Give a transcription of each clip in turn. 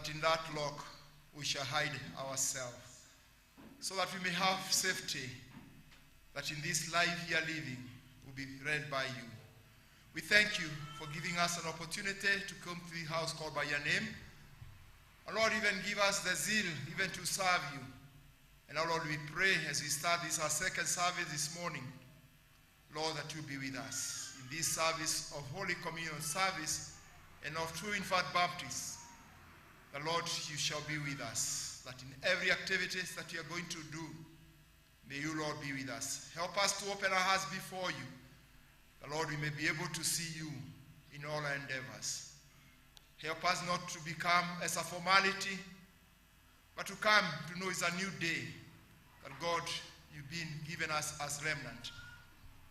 that in that lock we shall hide ourselves, so that we may have safety, that in this life here living will be read by you. We thank you for giving us an opportunity to come to the house called by your name. And Lord, even give us the zeal even to serve you. And our Lord, we pray as we start this, our second service this morning, Lord, that you be with us in this service of Holy Communion service and of true infant baptism. The Lord, you shall be with us, that in every activity that you are going to do, may you, Lord, be with us. Help us to open our hearts before you. The Lord, we may be able to see you in all our endeavors. Help us not to become as a formality, but to come to know it's a new day that, God, you've been given us as remnant.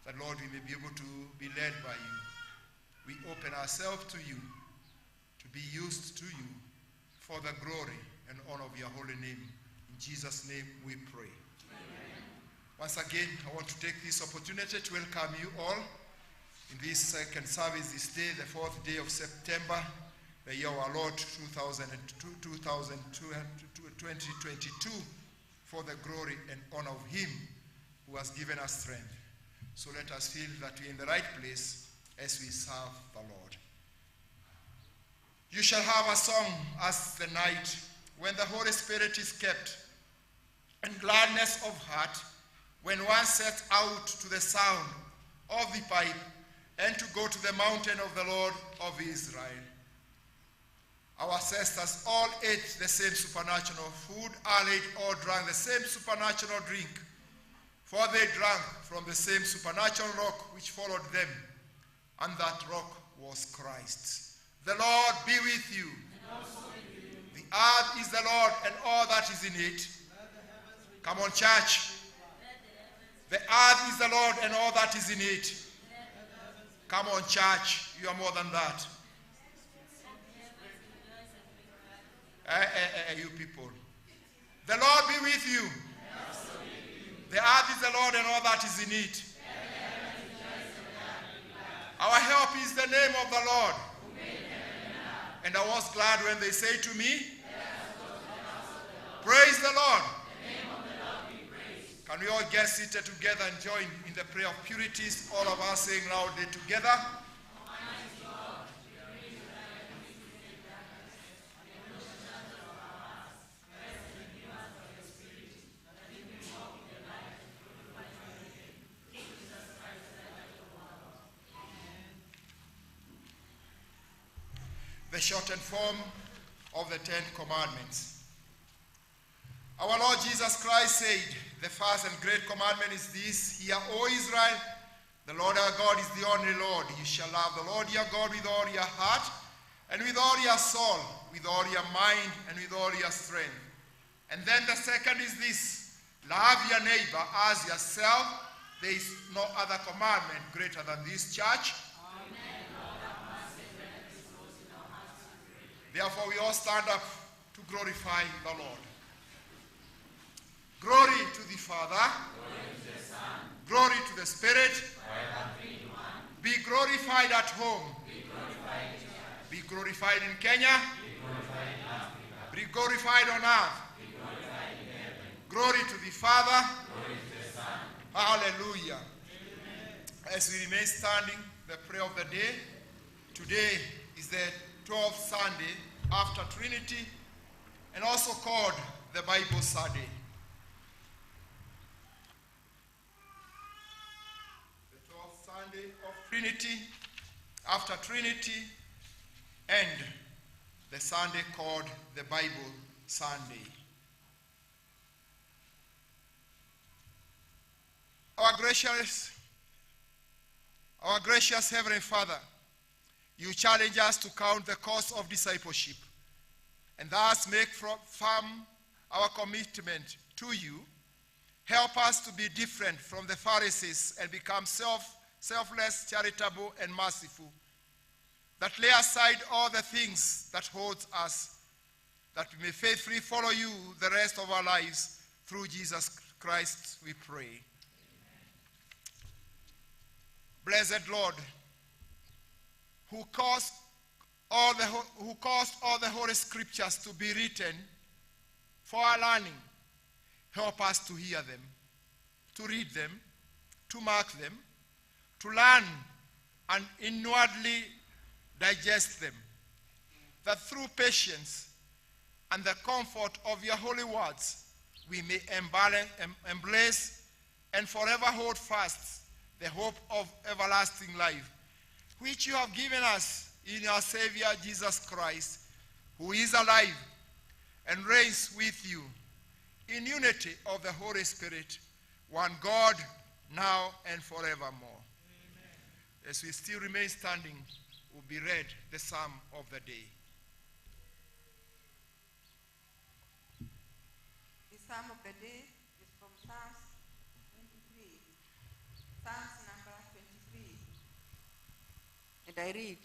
That, Lord, we may be able to be led by you. We open ourselves to you, to be used to you for the glory and honor of your holy name. In Jesus' name we pray. Amen. Once again, I want to take this opportunity to welcome you all in this second service this day, the 4th day of September, the year of our Lord 2022, for the glory and honor of him who has given us strength. So let us feel that we're in the right place as we serve the Lord. You shall have a song as the night when the Holy Spirit is kept, and gladness of heart when one sets out to the sound of the pipe and to go to the mountain of the Lord of Israel. Our ancestors all ate the same supernatural food, all ate or drank the same supernatural drink, for they drank from the same supernatural rock which followed them, and that rock was Christ. The Lord be with you. And also with you. The earth is the Lord and all that is in it. Come on, church. The earth is the Lord and all that is in it. Come on, church. You are more than that. You people. The Lord be with you. The earth is the Lord and all that is in it. Our help is the name of the Lord. And I was glad when they say to me, praise the Lord. Can we all get seated together and join in the prayer of purities, all of us saying loudly together? The shortened form of the 10 Commandments. Our Lord Jesus Christ said, the first and great commandment is this: Hear, O Israel, the Lord our God is the only Lord. You shall love the Lord your God with all your heart, and with all your soul, with all your mind, and with all your strength. And then the second is this: love your neighbor as yourself. There is no other commandment greater than this, church. Therefore, we all stand up to glorify the Lord. Glory to the Father. Glory to the Son. Glory to the Spirit. Be glorified at home. Be glorified in Kenya. Be glorified on earth. Glory to the Father. Glory to the Son. Hallelujah. Amen. As we remain standing, the prayer of the day. Today is the 12th Sunday after Trinity, and also called the Bible Sunday. The 12th Sunday of Trinity, after Trinity, and the Sunday called the Bible Sunday. Our gracious Heavenly Father, you challenge us to count the cost of discipleship and thus make firm our commitment to you. Help us to be different from the Pharisees and become selfless, charitable, and merciful, that lay aside all the things that hold us, that we may faithfully follow you the rest of our lives. Through Jesus Christ we pray. Amen. Blessed Lord, who caused who caused all the Holy Scriptures to be written for our learning, help us to hear them, to read them, to mark them, to learn and inwardly digest them, that through patience and the comfort of your holy words, we may embrace and forever hold fast the hope of everlasting life, which you have given us in our Savior Jesus Christ, who is alive and reigns with you in unity of the Holy Spirit, one God, now and forevermore. Amen. As we still remain standing, will be read the psalm of the day. The psalm of the day is from Psalms 23. Psalms number 23. And I read,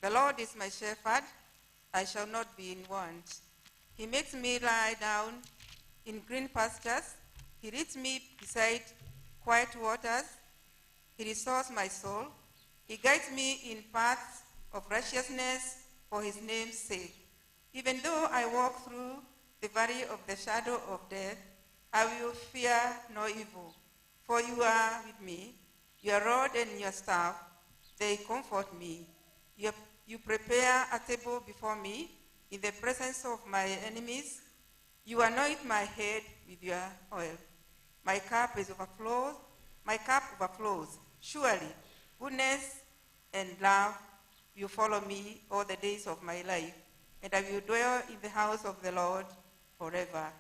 "The Lord is my shepherd, I shall not be in want. He makes me lie down in green pastures. He leads me beside quiet waters. He restores my soul. He guides me in paths of righteousness for his name's sake. Even though I walk through the valley of the shadow of death, I will fear no evil, for you are with me. Your rod and your staff, they comfort me. You prepare a table before me in the presence of my enemies. You anoint my head with your oil. My cup overflows. Surely, goodness and love will follow me all the days of my life, and I will dwell in the house of the Lord forever."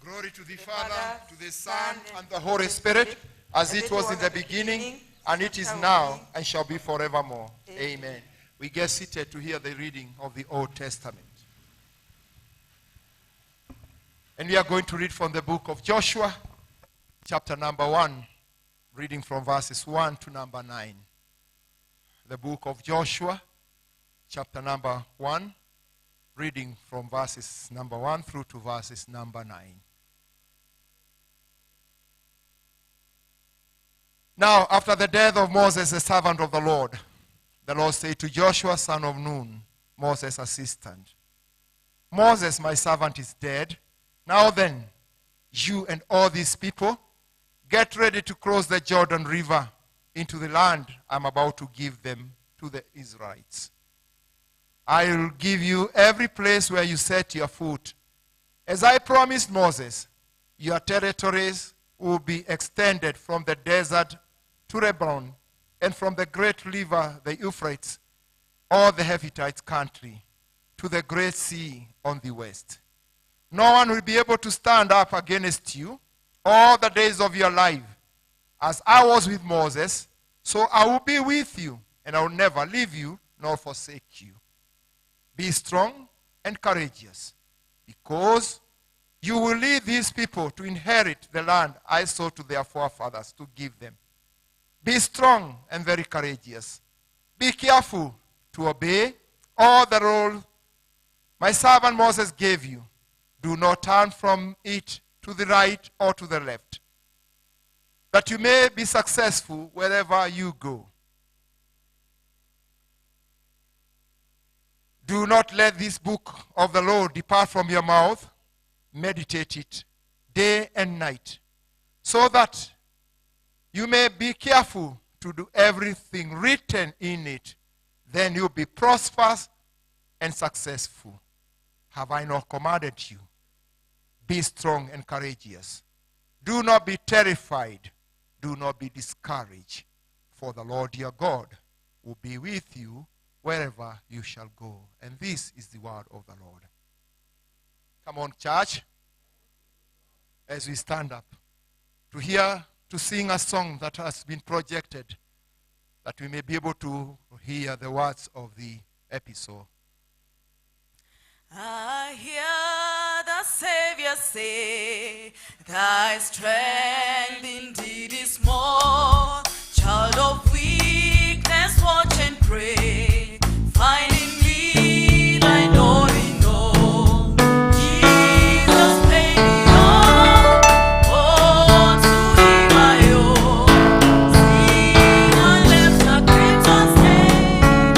Glory to the Father, to the Son, and the Holy Spirit, as it was in the beginning, and it is now, and shall be forevermore. Amen. We get seated to hear the reading of the Old Testament. And we are going to read from the book of Joshua, chapter number 1, reading from verses 1 to number 9. The book of Joshua, chapter number 1, reading from verses number 1 through to verses number 9. Now, after the death of Moses, the servant of the Lord said to Joshua, son of Nun, Moses' assistant, "Moses, my servant, is dead. Now then, you and all these people, get ready to cross the Jordan River into the land I'm about to give them to the Israelites. I will give you every place where you set your foot. As I promised Moses, your territories will be extended from the desert to Lebanon, and from the great river, the Euphrates, all the Hittite country, to the great sea on the west. No one will be able to stand up against you all the days of your life. As I was with Moses, so I will be with you, and I will never leave you nor forsake you. Be strong and courageous, because you will lead these people to inherit the land I swore to their forefathers to give them. Be strong and very courageous. Be careful to obey all the rules my servant Moses gave you. Do not turn from it to the right or to the left, that you may be successful wherever you go. Do not let this book of the law depart from your mouth. Meditate it day and night, so that you may be careful to do everything written in it. Then you'll be prosperous and successful. Have I not commanded you? Be strong and courageous. Do not be terrified. Do not be discouraged. For the Lord your God will be with you wherever you shall go." And this is the word of the Lord. Come on, church, as we stand up to sing a song that has been projected, that we may be able to hear the words of the episode. I hear the Savior say, "Thy strength indeed is small. Child of weakness, watch and pray. Find in me thine all in all. Jesus paid it all. Oh, to him I owe. Sin and left a greater stain.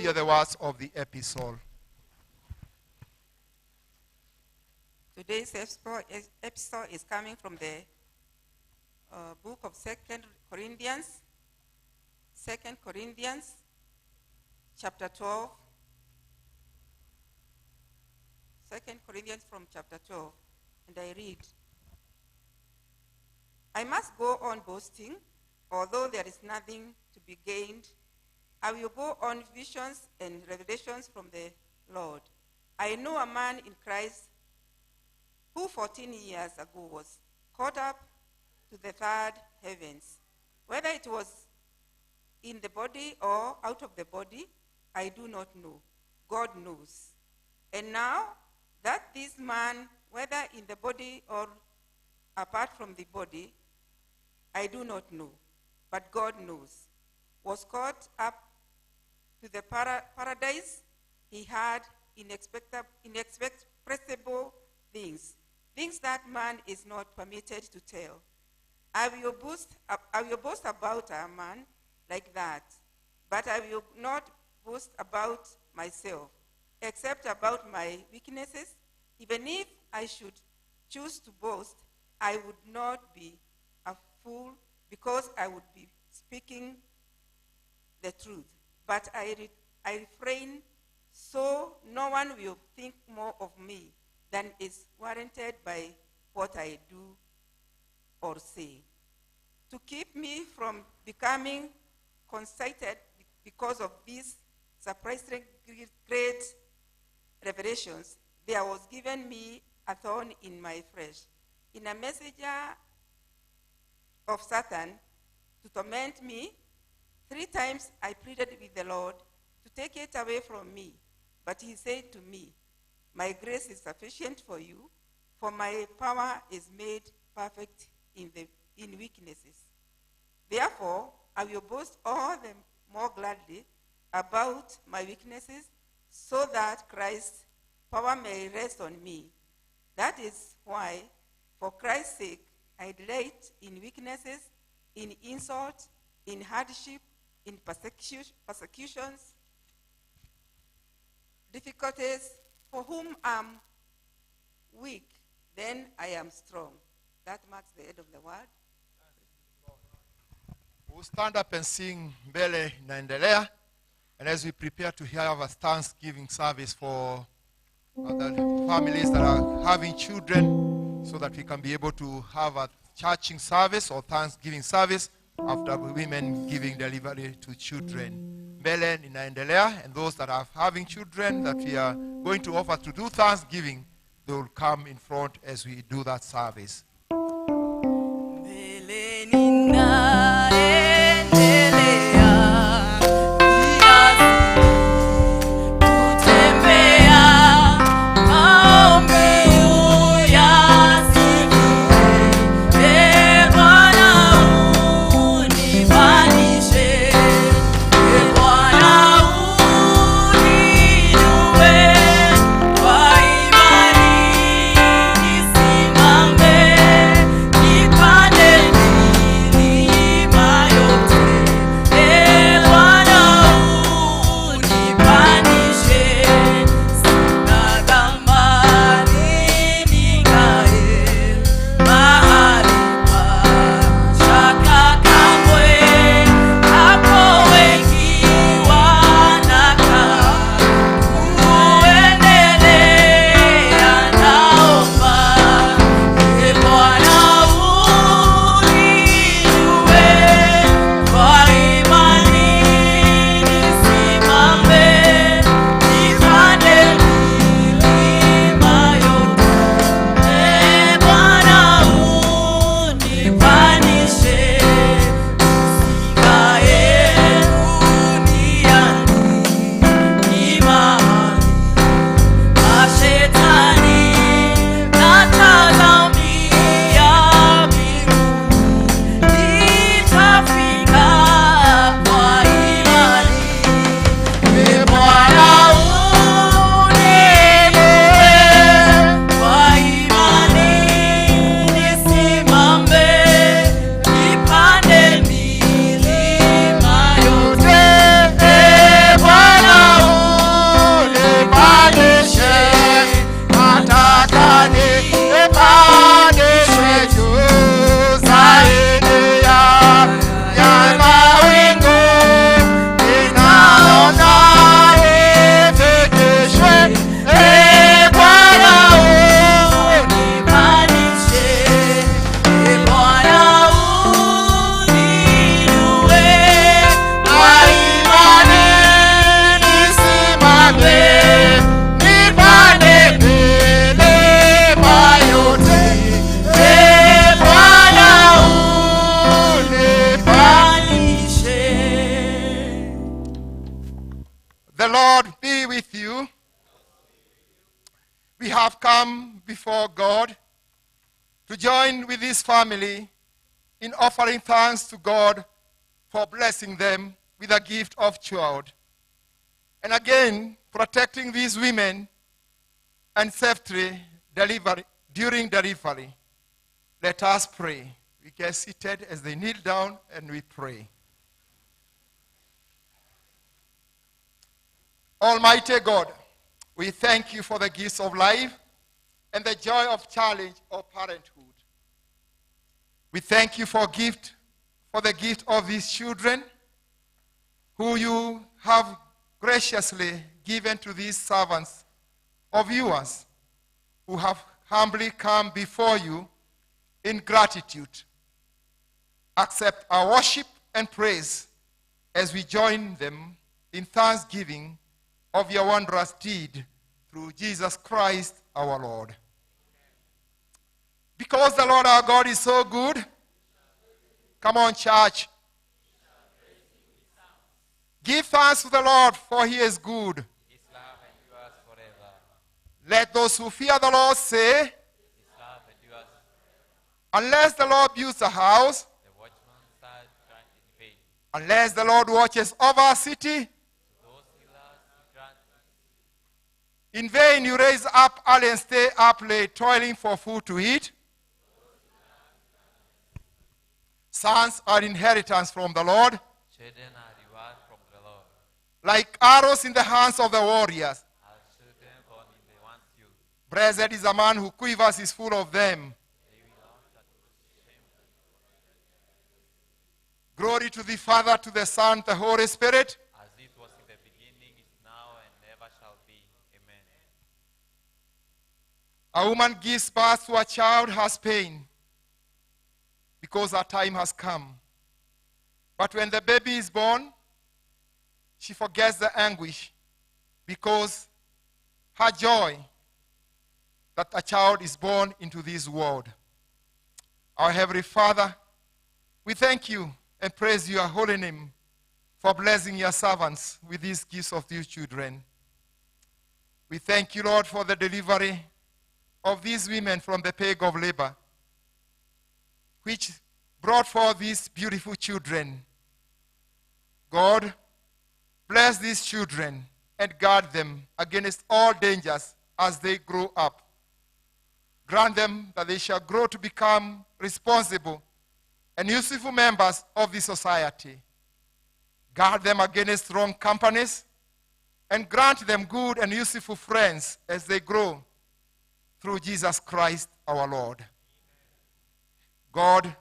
hear the words of the epistle. Today's episode is coming from the book of 2 Corinthians, chapter 12. 2 Corinthians from chapter 12, and I read, I must go on boasting, although there is nothing to be gained. I will go on visions and revelations from the Lord. I know a man in Christ who 14 years ago was caught up to the third heavens. Whether it was in the body or out of the body, I do not know. God knows. And now that this man, whether in the body or apart from the body, I do not know, but God knows, was caught up to the paradise. He had inexpressible things that man is not permitted to tell. I will boast about a man like that, but I will not boast about myself, except about my weaknesses. Even if I should choose to boast, I would not be a fool, because I would be speaking the truth. But I refrain, so no one will think more of me than is warranted by what I do or say. To keep me from becoming conceited because of these surprisingly great revelations, there was given me a thorn in my flesh, in a messenger of Satan to torment me. 3 times I pleaded with the Lord to take it away from me, but he said to me, my grace is sufficient for you, for my power is made perfect in weaknesses. Therefore, I will boast all the more gladly about my weaknesses, so that Christ's power may rest on me. That is why, for Christ's sake, I delight in weaknesses, in insult, in hardship, in persecutions, difficulties. For whom I'm weak, then I am strong. That marks the end of the word. We'll stand up and sing Mbele Inaendelea. And as we prepare to have a Thanksgiving service for the families that are having children, so that we can be able to have a churching service or Thanksgiving service after women giving delivery to children. Mbele Inaendelea, and those that are having children that we are going to offer to do Thanksgiving, they will come in front as we do that service. Mbele ninaendelea, kutembea maombi uyasifu. Ee Bwana unipandishe, Ee Bwana uninue, kwa imani nisimame. Lord be with you. We have come before God to join with this family in offering thanks to God for blessing them with a gift of child. And again, protecting these women and safety during delivery. Let us pray. We get seated as they kneel down and we pray. Almighty God, we thank you for the gifts of life and the joy of challenge of parenthood. We thank you for the gift of these children who you have graciously given to these servants of yours who have humbly come before you in gratitude. Accept our worship and praise as we join them in thanksgiving of your wondrous deed through Jesus Christ our Lord. Because the Lord our God is so good, come on, church. Give thanks to the Lord, for he is good. His love endures forever. Let those who fear the Lord say, His love endures. unless the Lord builds a house, The watchman shall grant in vain. unless the Lord watches over a city, To those he loves, he grants. in vain you raise up early and stay up late, toiling for food to eat. Sons are inheritance from the Lord, Children are reward from the Lord. like arrows in the hands of the warriors. As children born in the one's youth. Blessed is the man who quivers is full of them. They will not that shame. Glory to the Father, to the Son, the Holy Spirit. As it was in the beginning, is now, and ever shall be. Amen. A woman gives birth to a child, has pain, because her time has come. But when the baby is born, she forgets the anguish, because her joy that a child is born into this world. Our Heavenly Father, we thank you and praise your holy name for blessing your servants with these gifts of these children. We thank you, Lord, for the delivery of these women from the plague of labor, which brought forth these beautiful children. God, bless these children and guard them against all dangers as they grow up. Grant them that they shall grow to become responsible and useful members of the society. Guard them against wrong companies and grant them good and useful friends as they grow through Jesus Christ our Lord. God,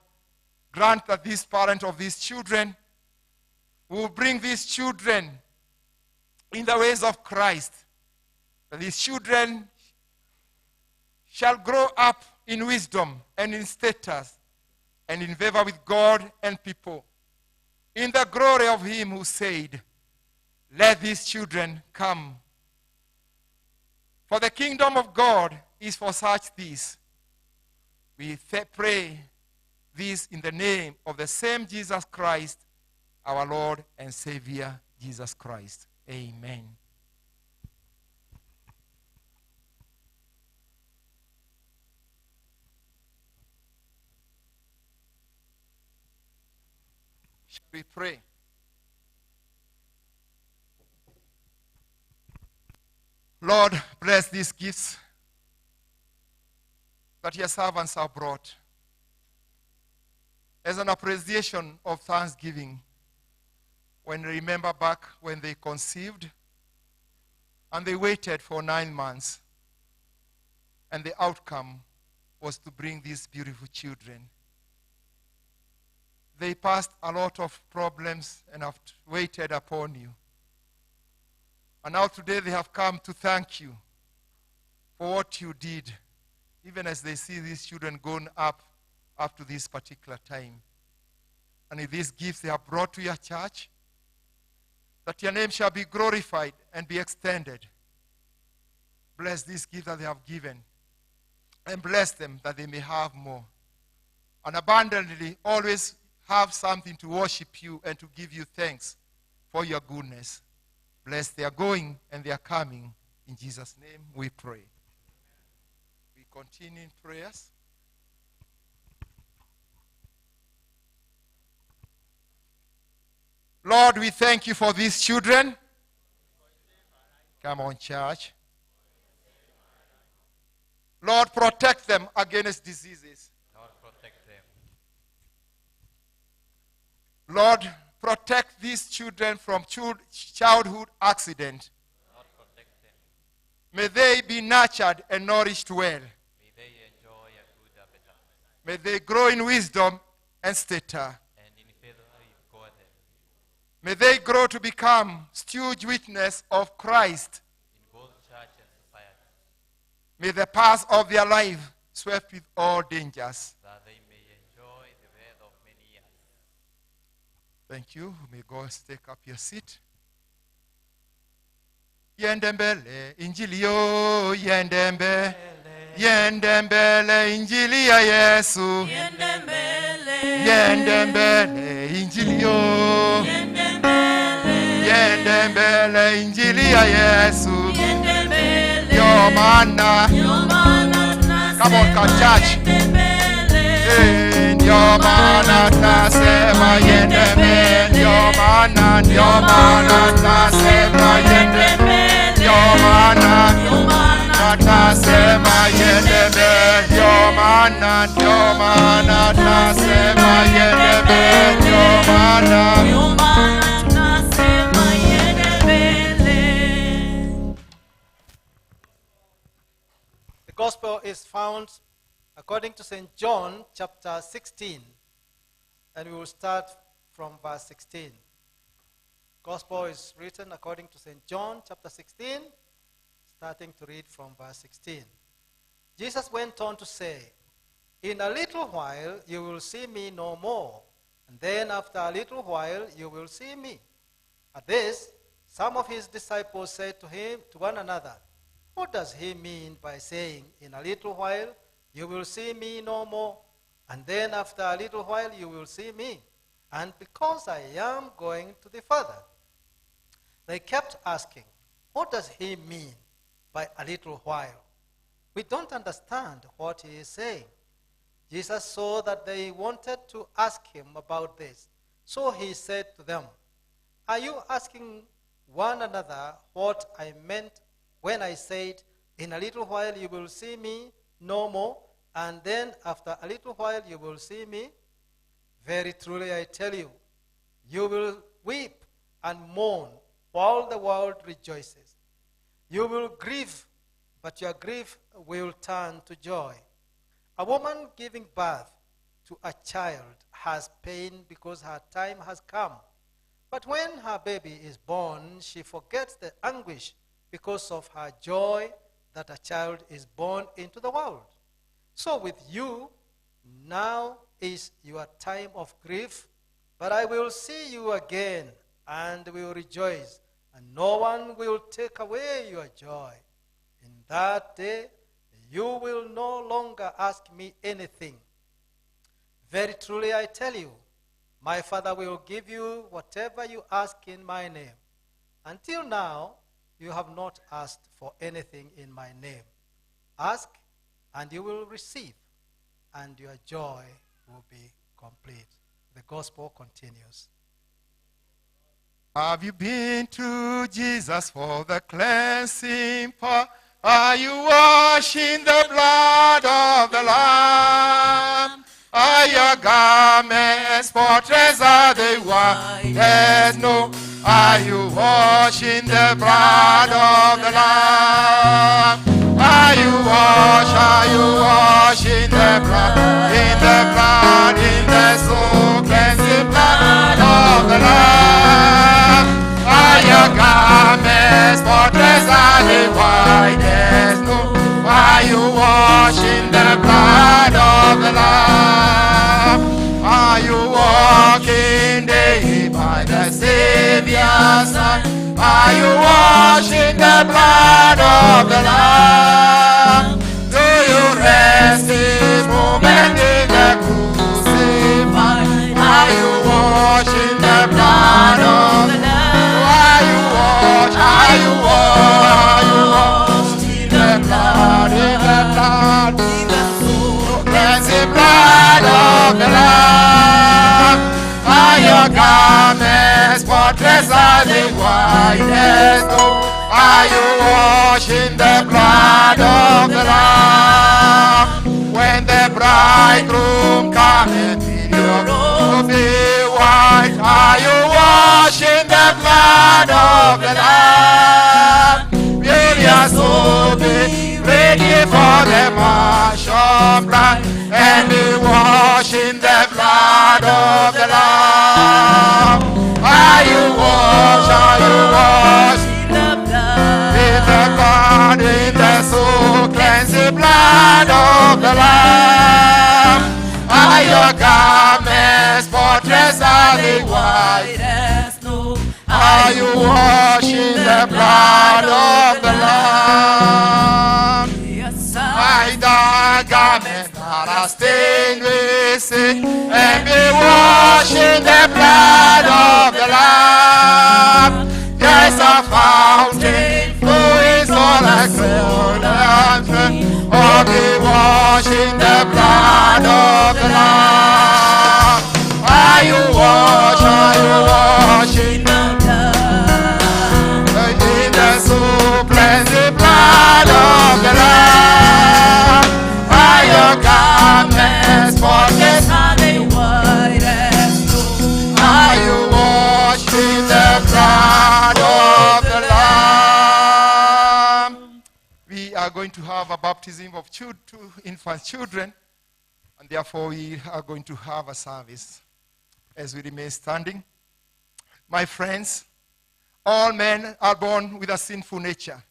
grant that this parent of these children will bring these children in the ways of Christ, that these children shall grow up in wisdom and in status and in favor with God and people, in the glory of him who said, let these children come. For the kingdom of God is for such these. We pray this in the name of the same Jesus Christ, our Lord and Savior, Jesus Christ. Amen. Shall we pray? Lord, bless these gifts that your servants have brought as an appreciation of thanksgiving when they remember back when they conceived and they waited for 9 months, and the outcome was to bring these beautiful children. They passed a lot of problems and have waited upon you. And now today they have come to thank you for what you did, even as they see these children grown up to this particular time. And with these gifts they have brought to your church, that your name shall be glorified and be extended. Bless these gifts that they have given, and bless them that they may have more. And abundantly always have something to worship you and to give you thanks for your goodness. Bless their going and their coming. In Jesus' name we pray. We continue in prayers. Lord, we thank you for these children. Come on, church. Lord, protect them against diseases. Lord, protect them. Lord, protect these children from childhood accident. Lord, protect them. May they be nurtured and nourished well. May they enjoy a good appetite. May they grow in wisdom and stature. And in favor with God. May they grow to become steward witness of Christ. In both church and society. May the paths of their life swept with all dangers. That they may enjoy the wealth of many years. Thank you. May God take up your seat. Yendembele injili yo yendembe. Yendembele injili ya Yesu. Yendembele injili yo. Yendembele injili ya Yesu. Yo mana. Come on, come church. Yo mana nasema yendembele. Yo mana nasema yendembele. Yo mana nasema yendembele. Yo mana nasema yendembele. Yo mana. The gospel is found according to St. John chapter 16, and we will start from verse 16. Gospel is written according to St. John chapter 16, starting to read from verse 16. Jesus went on to say, "In a little while you will see me no more, and then after a little while you will see me." At this, some of his disciples said to one another, "What does he mean by saying, 'In a little while you will see me no more, and then after a little while you will see me'? And because I am going to the Father." They kept asking, "What does he mean by a little while? We don't understand what he is saying." Jesus saw that they wanted to ask him about this. So he said to them, "Are you asking one another what I meant when I said, 'In a little while you will see me no more, and then after a little while you will see me'? Very truly I tell you, you will weep and mourn while the world rejoices. You will grieve, but your grief will turn to joy. A woman giving birth to a child has pain because her time has come. But when her baby is born, she forgets the anguish because of her joy that a child is born into the world. So with you, now is your time of grief, but I will see you again and will rejoice, and no one will take away your joy. In that day, you will no longer ask me anything. Very truly I tell you, my Father will give you whatever you ask in my name. Until now, you have not asked for anything in my name. Ask, and you will receive, and your joy will be complete." The gospel continues. Have you been to Jesus for the cleansing power? Are you washing the blood of the Lamb? Are your garments spotless? Are they white as snow? Are you washing the blood of the Lamb? Are you washing the blood, in the soul cleansing blood of the Lamb? Are your garments spotless? Are they white as snow? Are you washing the blood of the Lamb? Are you walking day by the Savior's side? Are you washing the blood of the Lamb? Do you rest this moment in the crucified? Are you washing the blood of the Lamb? Are you washing fortress as the white as snow. Are you washed in the blood of the Lamb? When the bridegroom cometh in your robe be white, are you washed in the blood of the Lamb? Glorious soul, be ready for the march of blood, and be washed in the blood of the Lamb. Are you washed? Are you washed? In the blood, in the soul, cleansing blood of the Lamb. Are your garments spotless are they white as snow? Are you washed in the blood of the Lamb? By the garments that are stained with sin, and be washed in the blood of the Lamb. There's a fountain flowing all across the earth. Oh, be washed in the blood of the Lamb. Are you washed? Are you washed in the blood? In the soul cleansing blood of the Lamb. Are your garments spotless? Are they white as snow? Are you washed in the blood of the Lamb? We are going to have a baptism of two infant children, and therefore we are going to have a service as we remain standing. My friends, all men are born with a sinful nature,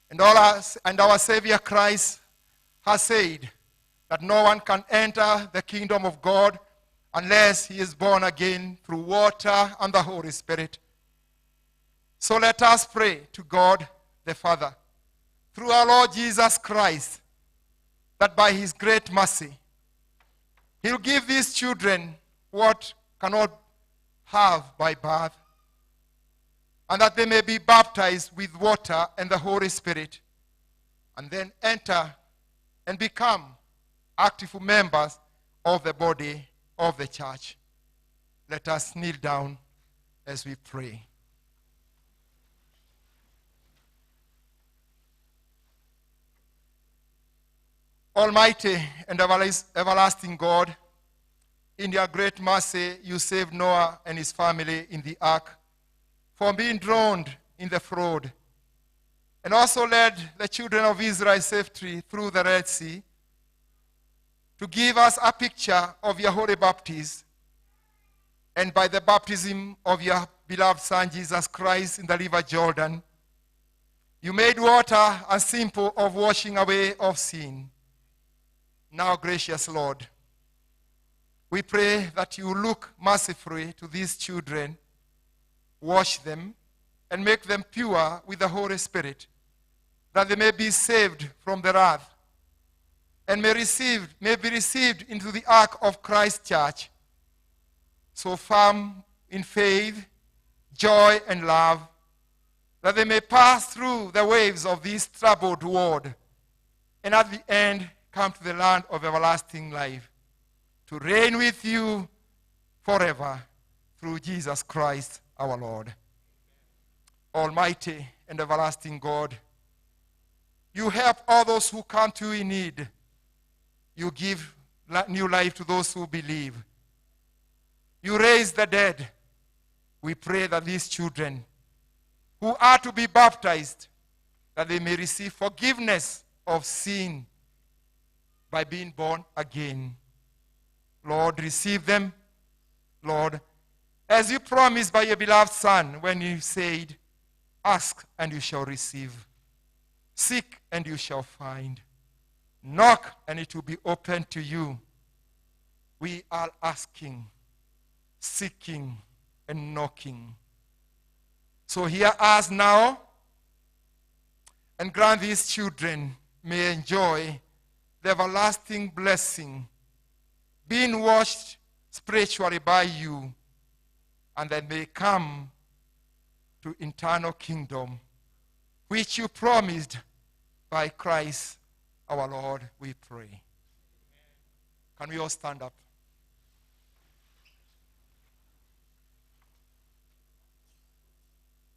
and our Savior Christ has said that no one can enter the kingdom of God unless he is born again through water and the Holy Spirit. So let us pray to God the Father through our Lord Jesus Christ, that by his great mercy, he'll give these children what cannot have by birth, and that they may be baptized with water and the Holy Spirit, and then enter and become active members of the body of the church. Let us kneel down as we pray. Almighty and everlasting God, in your great mercy, you saved Noah and his family in the ark from being drowned in the flood, and also led the children of Israel safely through the Red Sea, to give us a picture of your holy baptism, and by the baptism of your beloved Son, Jesus Christ, in the river Jordan, you made water a symbol of washing away of sin. Now, gracious Lord, we pray that you look mercifully to these children, wash them, and make them pure with the Holy Spirit, that they may be saved from the wrath, and may be received into the ark of Christ's church, so firm in faith, joy, and love, that they may pass through the waves of this troubled world, and at the end come to the land of everlasting life, to reign with you forever through Jesus Christ our Lord. Almighty and everlasting God, you help all those who come to you in need. You give new life to those who believe. You raise the dead. We pray that these children who are to be baptized, that they may receive forgiveness of sin by being born again. Lord, receive them, Lord, as you promised by your beloved Son when you said, ask and you shall receive. Seek and you shall find. Knock and it will be opened to you. We are asking, seeking, and knocking. So hear us now, and grant these children may enjoy the everlasting blessing, being washed spiritually by you, and that may come to eternal kingdom, which you promised by Christ our Lord, we pray. Can we all stand up?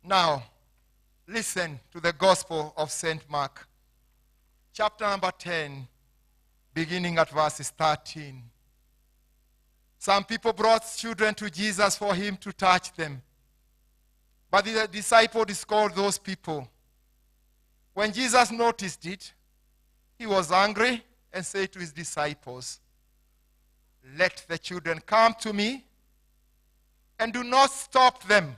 Now, listen to the Gospel of St. Mark, chapter number 10, beginning at verses 13. Some people brought children to Jesus for him to touch them. But the disciple discalled those people. When Jesus noticed it, he was angry and said to his disciples, "Let the children come to me and do not stop them,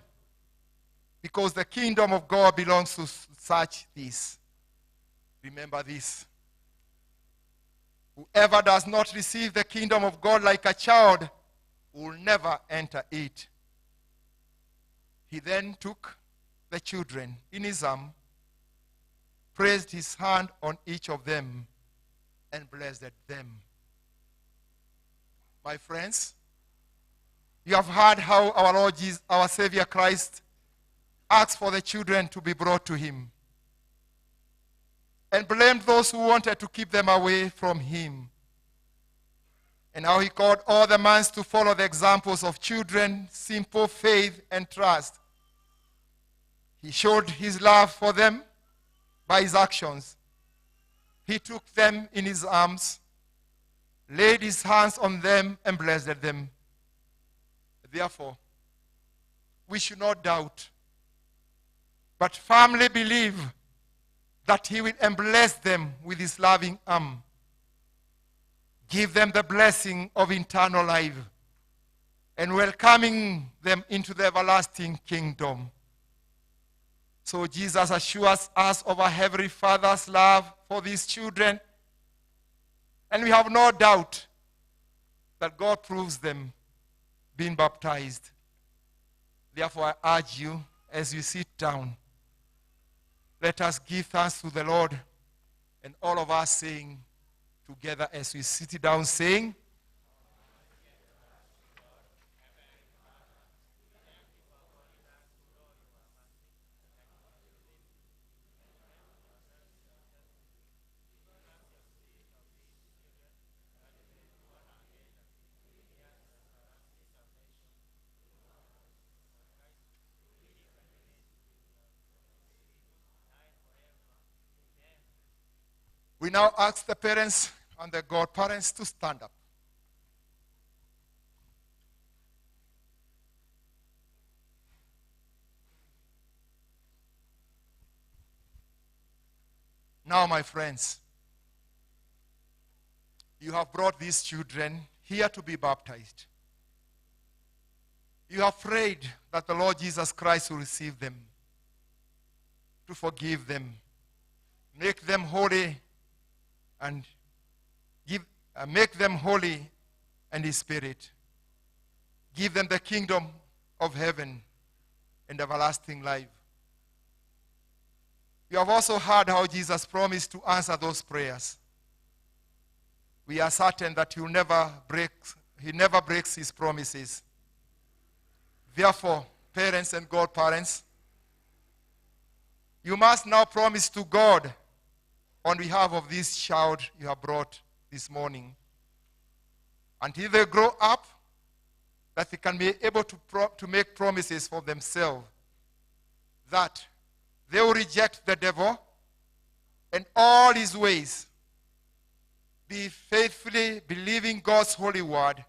because the kingdom of God belongs to such this." Remember this. Whoever does not receive the kingdom of God like a child will never enter it. He then took the children in his arm, placed his hand on each of them, and blessed them. My friends, you have heard how our Lord Jesus, our Savior Christ, asked for the children to be brought to him and blamed those who wanted to keep them away from him. And how he called all the men to follow the examples of children, simple faith and trust. He showed his love for them by his actions. He took them in his arms, laid his hands on them, and blessed them. Therefore, we should not doubt, but firmly believe that he will bless them with his loving arm, give them the blessing of eternal life, and welcoming them into the everlasting kingdom. So Jesus assures us of our Heavenly Father's love for these children, and we have no doubt that God proves them being baptized. Therefore, I urge you, as you sit down, let us give thanks to the Lord, and all of us saying together as we sit down, saying, we now ask the parents and the godparents to stand up. Now, my friends, you have brought these children here to be baptized. You have prayed that the Lord Jesus Christ will receive them, to forgive them, make them holy, and make them holy and his spirit. Give them the kingdom of heaven and everlasting life. You have also heard how Jesus promised to answer those prayers. We are certain that he never breaks his promises. Therefore, parents and godparents, you must now promise to God on behalf of this child you have brought this morning, until they grow up, that they can be able to make promises for themselves, that they will reject the devil and all his ways, be faithfully believing God's holy word,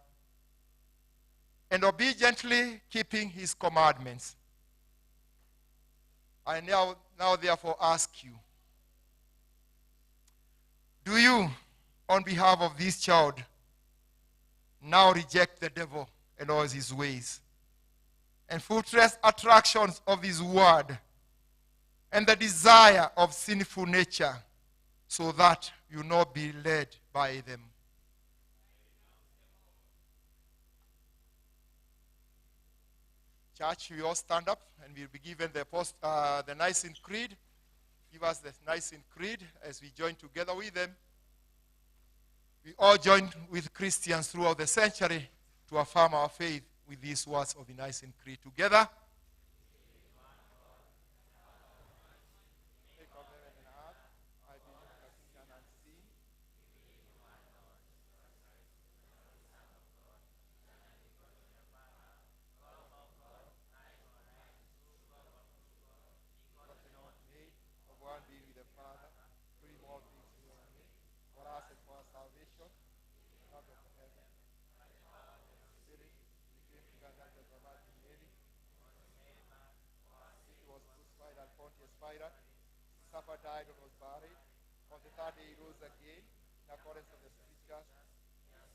and obediently keeping his commandments. I now therefore ask you, do you, on behalf of this child, now reject the devil and all his ways, and fruitless attractions of his word, and the desire of sinful nature, so that you not be led by them? Church, we all stand up and we'll be given the Nicene Creed. Give us the Nicene Creed as we join together with them. We all joined with Christians throughout the century to affirm our faith with these words of the Nicene Creed together. suffered, died, and was buried. On the third day he rose again, in accordance with the scriptures,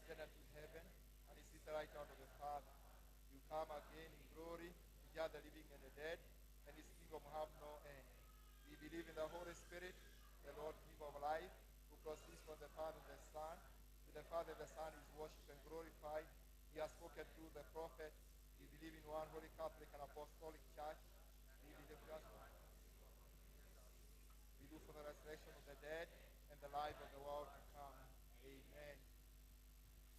ascended to heaven, and is seated right hand of the Father. You come again in glory to judge the living and the dead, and his kingdom have no end. We believe in the Holy Spirit, the Lord, giver of life, who proceeds from the Father and the Son. To the Father and the Son is worshipped and glorified. He has spoken through the prophet. We believe in one holy Catholic and Apostolic Church. We believe we do for the resurrection of the dead and the life of the world to come. Amen.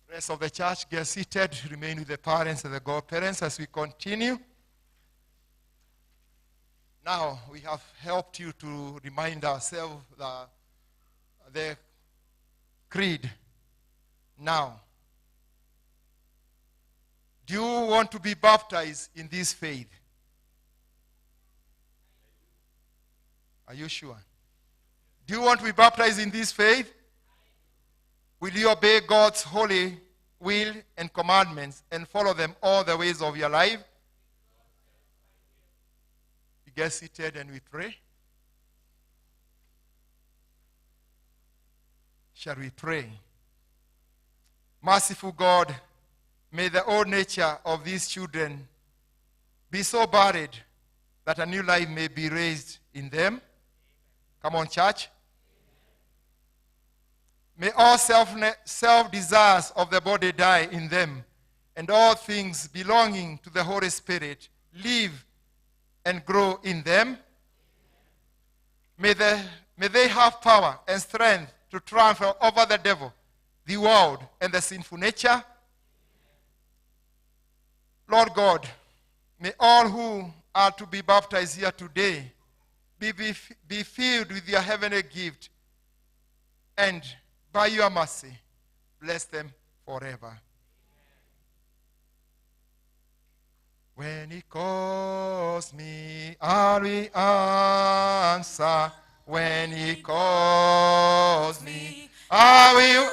Rest of the church, get seated. Remain with the parents and the godparents as we continue. Now, we have helped you to remind ourselves the creed. Now, do you want to be baptized in this faith? Are you sure? Do you want to be baptized in this faith? Will you obey God's holy will and commandments and follow them all the ways of your life? We get seated and we pray. Shall we pray? Merciful God, may the old nature of these children be so buried that a new life may be raised in them. Come on, church. May all self-desires of the body die in them, and all things belonging to the Holy Spirit live and grow in them. May they have power and strength to triumph over the devil, the world, and the sinful nature. Lord God, may all who are to be baptized here today be filled with your heavenly gift, and by your mercy, bless them forever. When he calls me, I will answer. When he calls me, I will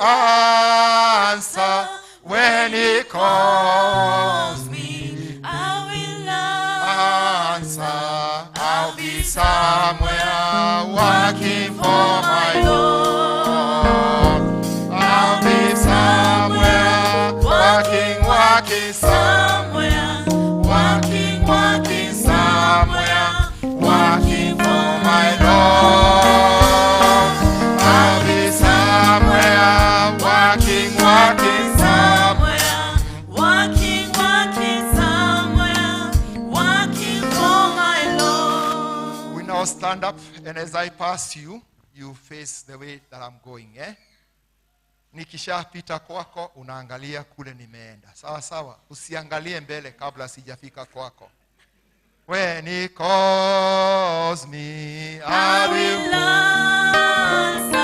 answer. When he calls me, I will answer. I'll be somewhere working for my Lord. I'll be somewhere working somewhere, working somewhere, working for my Lord. I'll be somewhere working somewhere, working for my Lord. We now stand up, and as I pass you, you face the way that I'm going, eh? Nikishapita kwako, unaangalia kule nimeenda. Sawa sawa, usiangalie mbele kabla sijafika kwako. When he calls me, I will answer.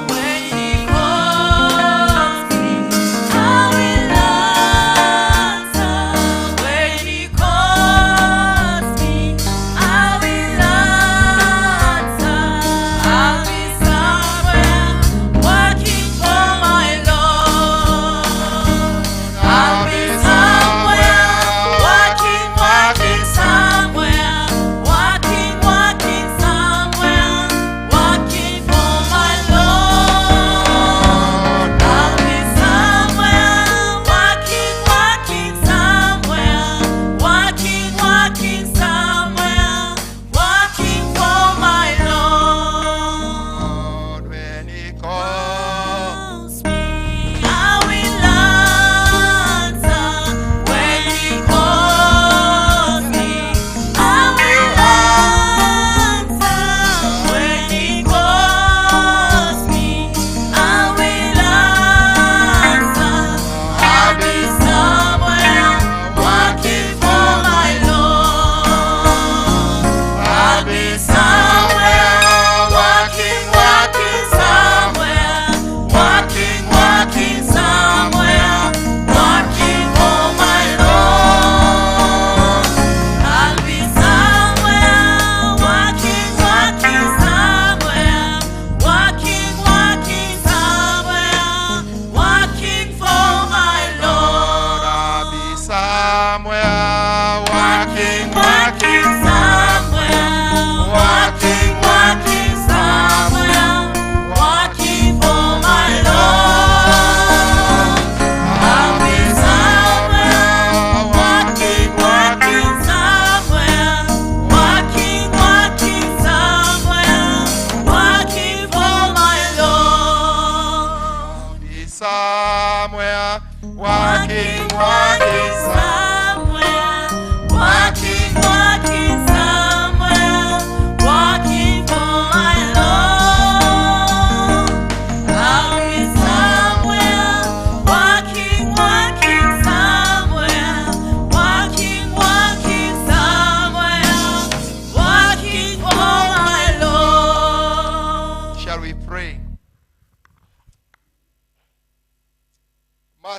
When he calls me, I will answer. When he calls me, I will answer. I'll be somewhere working for my Lord. I'll be somewhere working somewhere,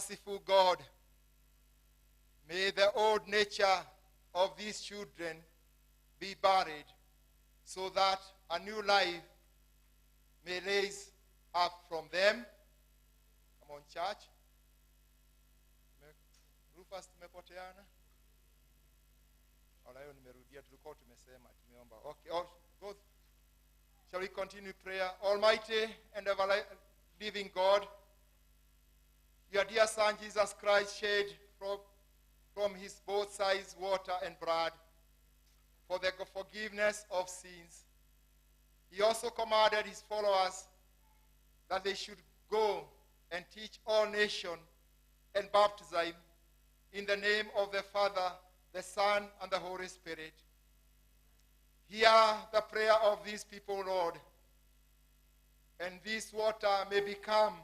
Merciful God, may the old nature of these children be buried so that a new life may raise up from them. Come on, church. Rufus, tumepoteana? Leo nimerudia, tulikuwa tumesema, tumeomba. Okay, go. Shall we continue prayer? Almighty and ever-living God, your dear Son Jesus Christ shed from his both sides water and blood for the forgiveness of sins. He also commanded his followers that they should go and teach all nations and baptize them in the name of the Father, the Son, and the Holy Spirit. Hear the prayer of these people, Lord, and this water may become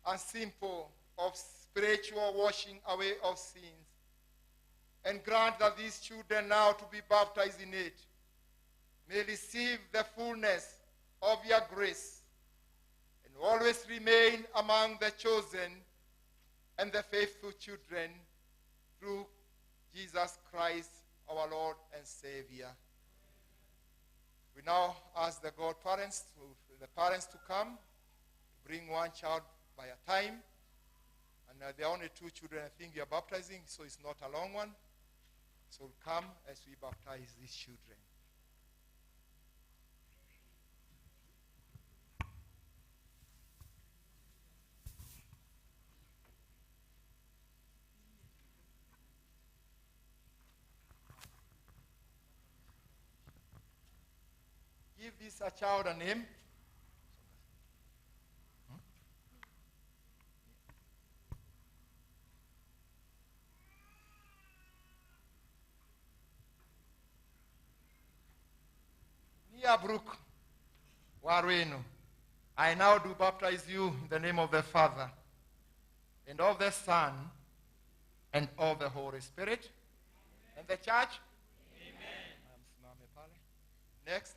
a symbol of spiritual washing away of sins. And grant that these children now to be baptized in it may receive the fullness of your grace and always remain among the chosen and the faithful children through Jesus Christ, our Lord and Savior. We now ask the parents to come, to bring one child by a time. And there are only 2 children I think you are baptizing, so it's not a long one. So come as we baptize these children. Give this a child a name. Nia Brook Warwenu, I now do baptize you in the name of the Father, and of the Son, and of the Holy Spirit. And the church? Amen. Next.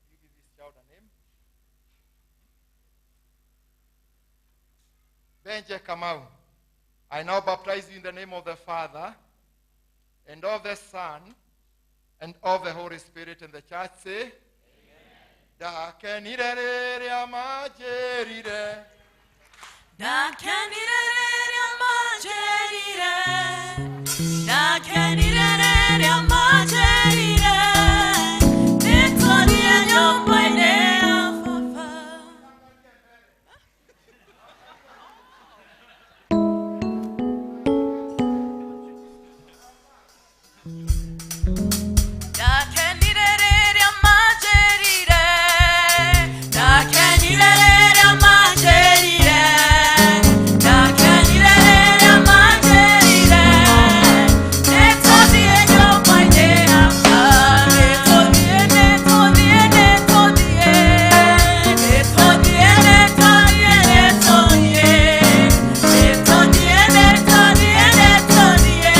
You give this child a name. Benje Kamau, I now baptize you in the name of the Father, and of the Son, and of the Holy Spirit. And the church say, Da kenirere amajerire. Da kenirere amajerire. Da kenirere amajerire. Netonie nyombaine afafa. Da kenirere amajerire. Da kenirere amajerire. Da kenirere amajerire. Netonie nyombaine afafa. Netonie, netonie, netonie. Netonie, netonie, netonie. Netonie, netonie, netonie.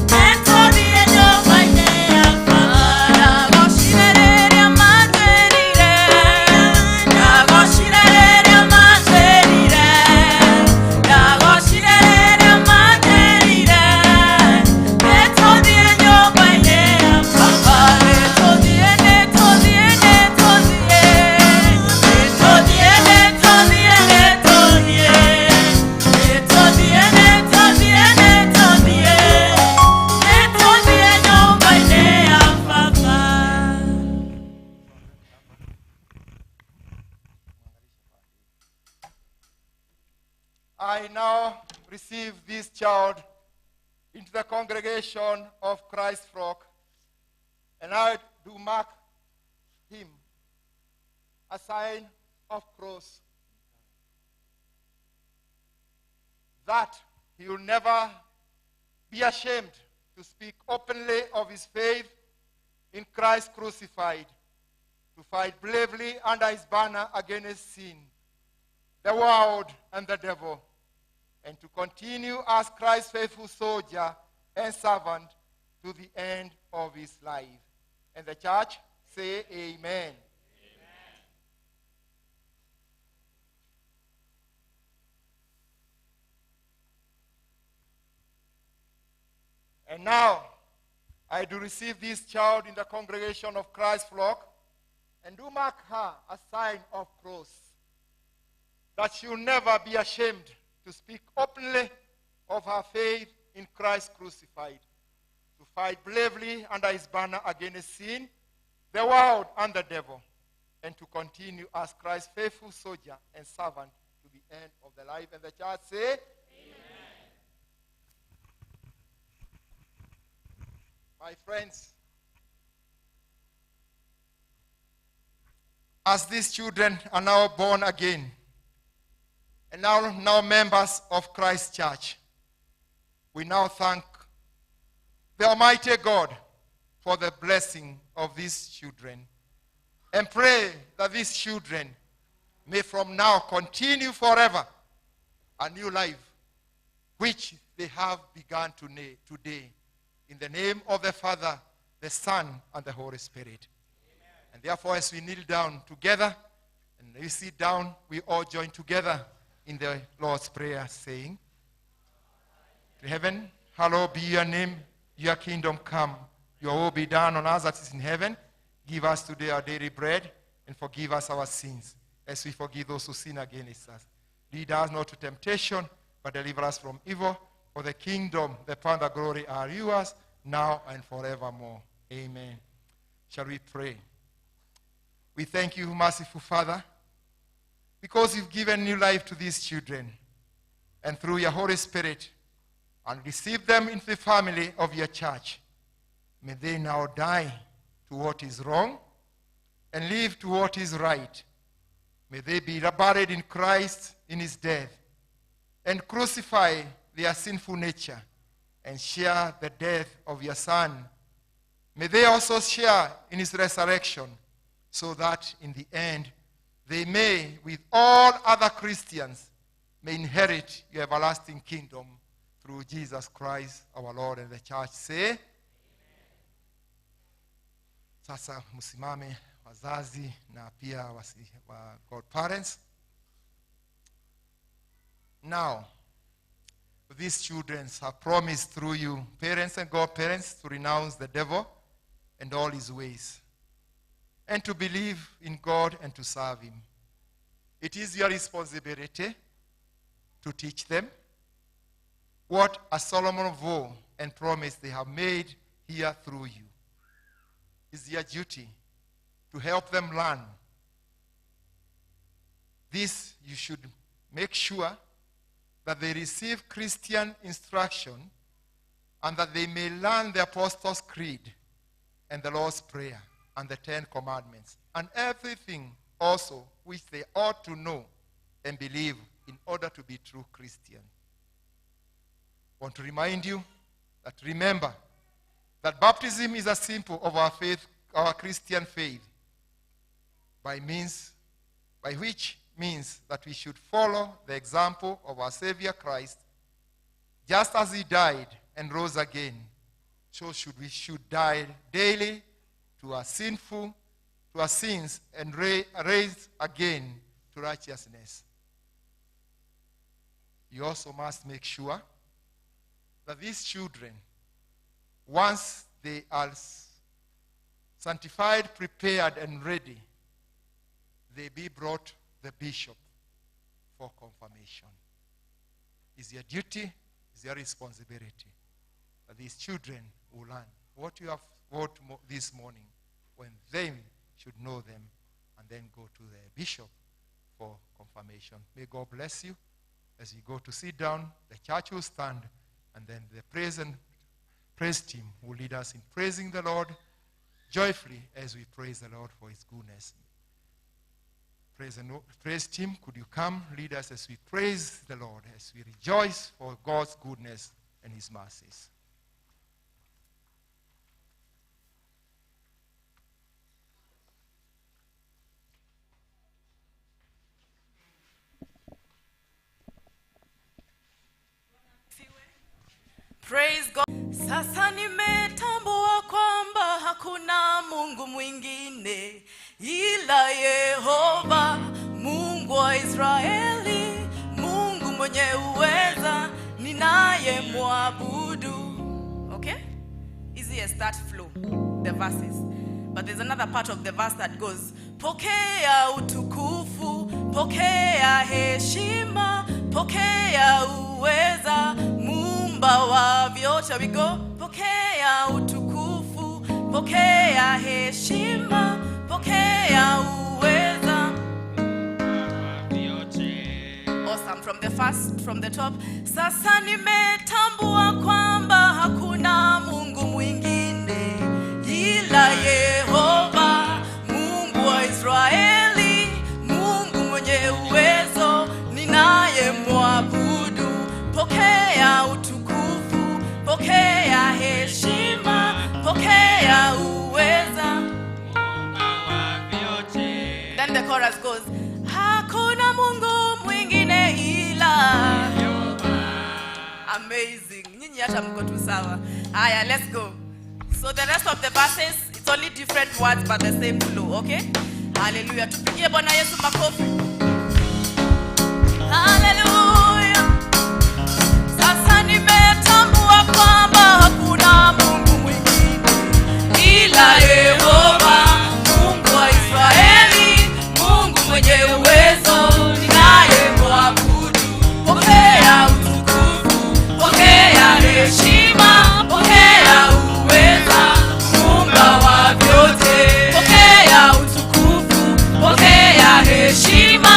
Netonie nyombaine afafa. Nagoshirere amajerire. Nagoshirere amajerire. Nagoshirere amajerire. Netonie nyombaine afafa. Netonie, netonie, netonie. Netonie, netonie, netonie. Netonie, netonie, netonie. Netonie nyombaine afafa. I now receive this child into the congregation of Christ's flock, and I do mark him a sign of cross, that he will never be ashamed to speak openly of his faith in Christ crucified, to fight bravely under his banner against sin, the world, and the devil, and to continue as Christ's faithful soldier and servant to the end of his life. And the church say amen. And now, I do receive this child in the congregation of Christ's flock and do mark her a sign of cross, that she will never be ashamed to speak openly of her faith in Christ crucified, to fight bravely under his banner against sin, the world, and the devil, and to continue as Christ's faithful soldier and servant to the end of the life. And the church say, my friends, as these children are now born again and now members of Christ's church, we now thank the Almighty God for the blessing of these children and pray that these children may from now continue forever a new life which they have begun today. In the name of the Father, the Son, and the Holy Spirit. Amen. And therefore, as we kneel down together, and we sit down, we all join together in the Lord's Prayer, saying, to heaven, hallowed be your name, your kingdom come, your will be done on earth as it is in heaven. Give us today our daily bread, and forgive us our sins, as we forgive those who sin against us. Lead us not to temptation, but deliver us from evil. For the kingdom, the power, and the glory are yours, now and forevermore. Amen. Shall we pray? We thank you, merciful Father, because you've given new life to these children, and through your Holy Spirit, and receive them into the family of your church. May they now die to what is wrong and live to what is right. May they be buried in Christ in his death and crucify their sinful nature and share the death of your Son. May they also share in his resurrection, so that in the end they may, with all other Christians, may inherit your everlasting kingdom through Jesus Christ our Lord. And the church say, sasa msimame wazazi na pia godparents. Now, these children have promised through you, parents and godparents, to renounce the devil and all his ways, and to believe in God and to serve him. It is your responsibility to teach them what a solemn vow and promise they have made here through you. It's your duty to help them learn. This you should make sure that they receive Christian instruction, and that they may learn the Apostles' Creed and the Lord's Prayer and the 10 Commandments, and everything also which they ought to know and believe in order to be true Christians. I want to remind you that, remember that baptism is a symbol of our faith, our Christian faith, by which means that we should follow the example of our Savior Christ. Just as he died and rose again, so we should die daily to our sins, and raise again to righteousness. You also must make sure that these children, once they are sanctified, prepared, and ready, they be brought the bishop for confirmation. It's your duty, it's your responsibility that these children will learn what you have taught this morning, when they should know them, and then go to the bishop for confirmation. May God bless you. As you go to sit down, the church will stand, and then the praise team will lead us in praising the Lord joyfully as we praise the Lord for his goodness. Praise team, could you come lead us as we praise the Lord, as we rejoice for God's goodness and his mercies. Praise God. Sasa nimetambua kwamba hakuna Mungu mwingine ila Yehova, Mungu wa Israeli, Mungu mwenye uweza, ninayemwabudu. Okay? Easy as that flow, the verses. But there's another part of the verse that goes, pokea utukufu, pokea heshima, pokea uweza, Muumba wa vyote. We go, pokea utukufu, pokea heshima, pokea uweza. Awesome. From the top. Sasa nimetambua kwamba hakuna Mungu mwingine ila Yehova, Mungu wa Israeli, Mungu mwenye uwezo, ninayemwabudu. Pokea utukufu, pokea heshima, pokea uweza. Then the chorus goes, hakuna Mungu mwingine ila Yehova. Amazing. Nyinyi hata mko tu sawa. Haya, let's go. So the rest of the verses, it's only different words but the same flow, okay? Hallelujah. Tupigie Bwana Yesu makofi. Hallelujah. Sasa nimetambua kwamba hakuna Mungu mwingine ila Yehova, Mungu wa Israeli, Mungu mwenye uwezo, ninayemwabudu. Pokea utukufu, pokea heshima, pokea uweza, Muumba wa vyote. Pokea utukufu, pokea heshima,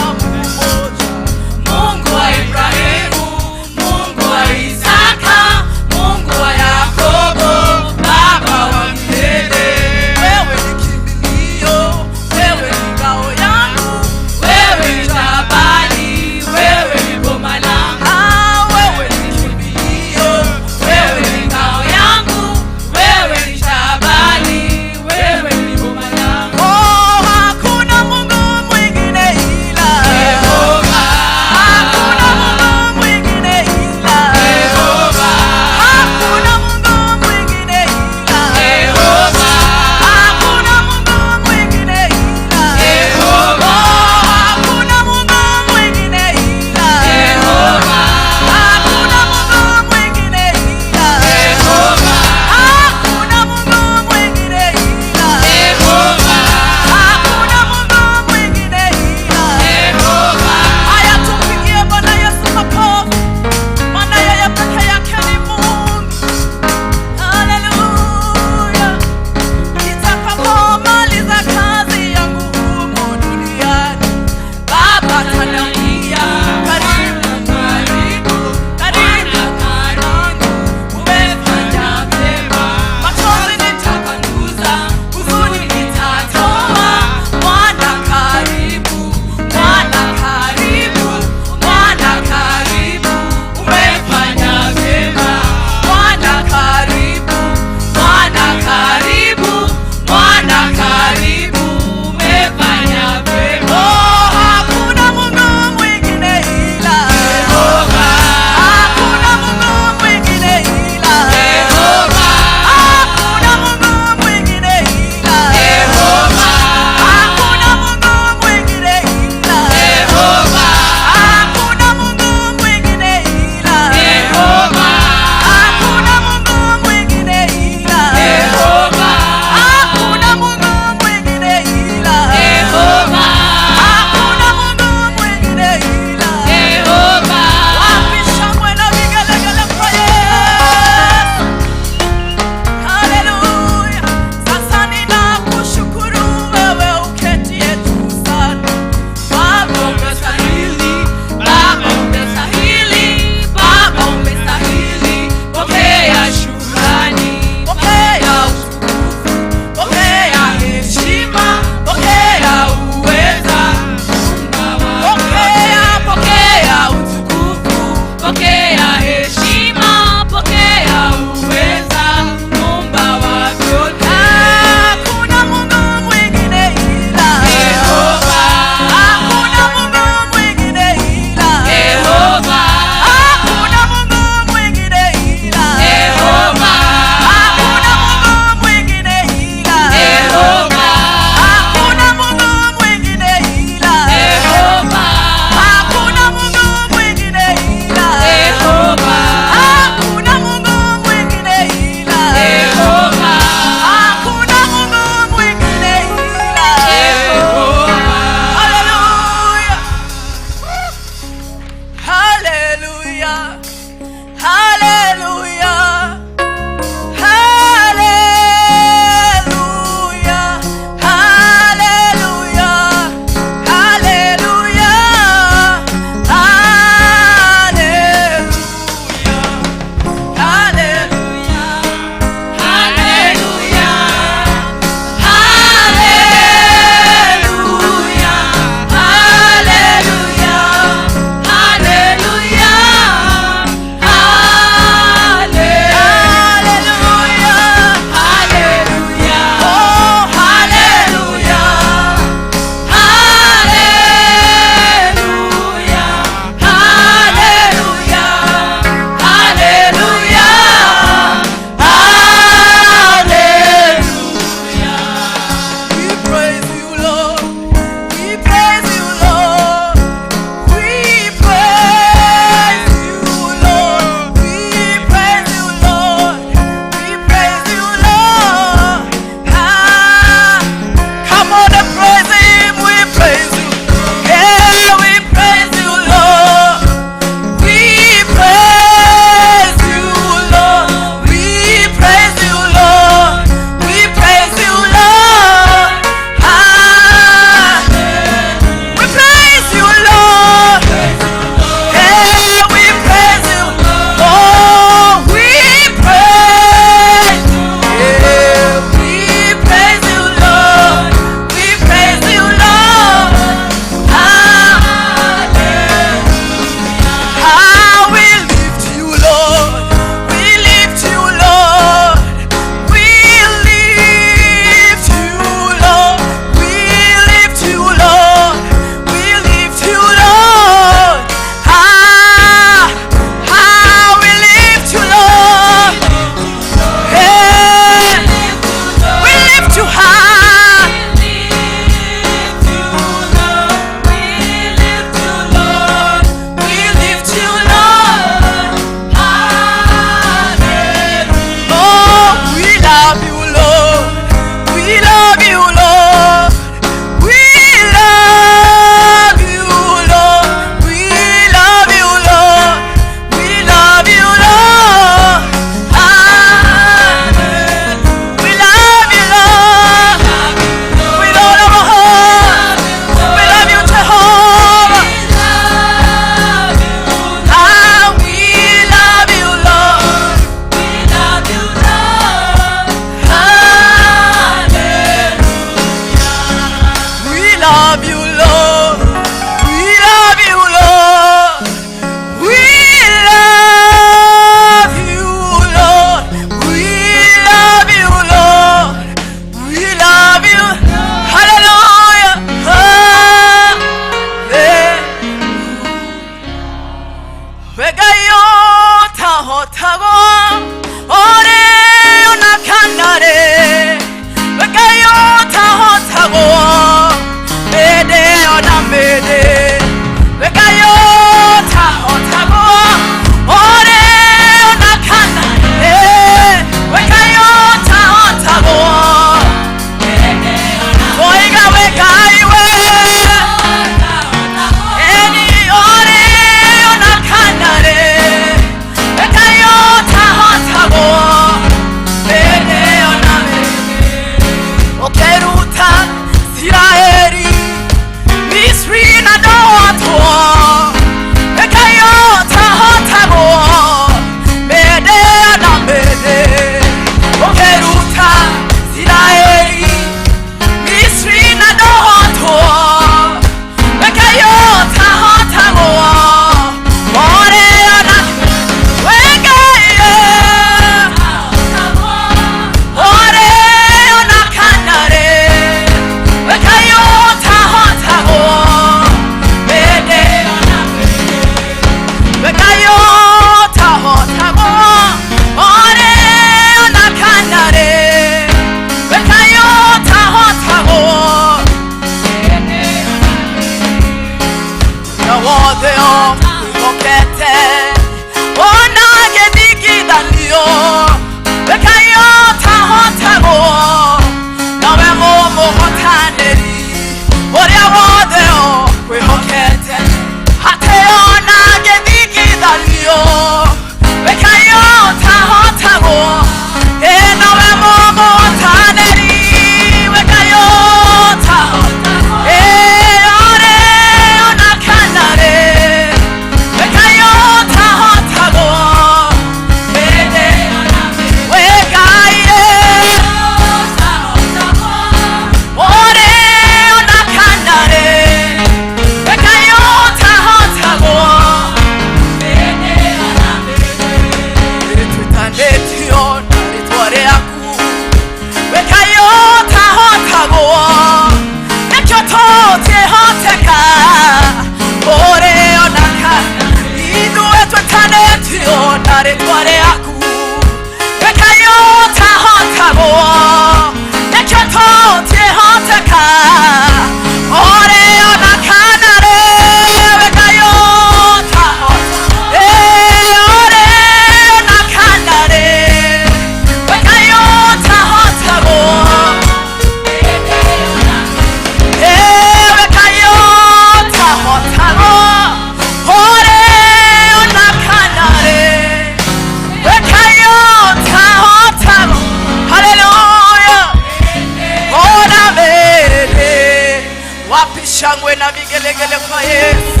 shangwe na vigelegele kwa Yesu.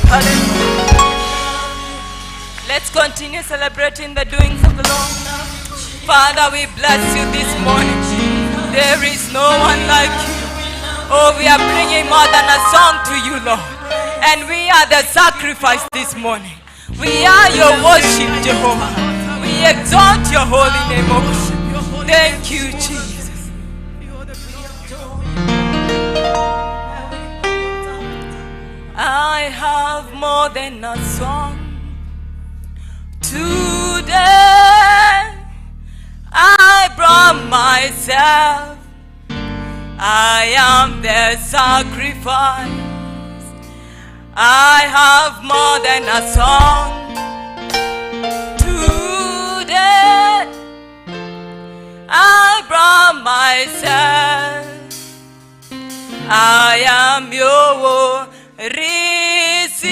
Hallelujah. Let's continue celebrating the doings of the Lord. Father, we bless you this morning. There is no one like you. Oh, we are bringing more than a song to you, Lord. And we are the sacrifice this morning. We are your worship, Jehovah. We exalt your holy name, oh God. Thank you, Jesus. I have more than a song. Today I brought myself. I am the sacrifice. I have more than a song. Today I brought myself. I am your receive,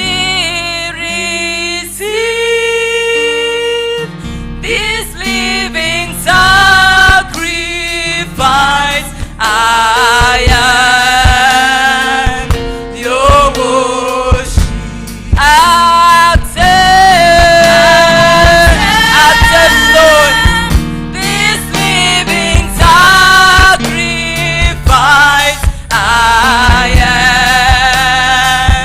receive this living sacrifice. I am your worship. Accept, Lord, this living sacrifice. I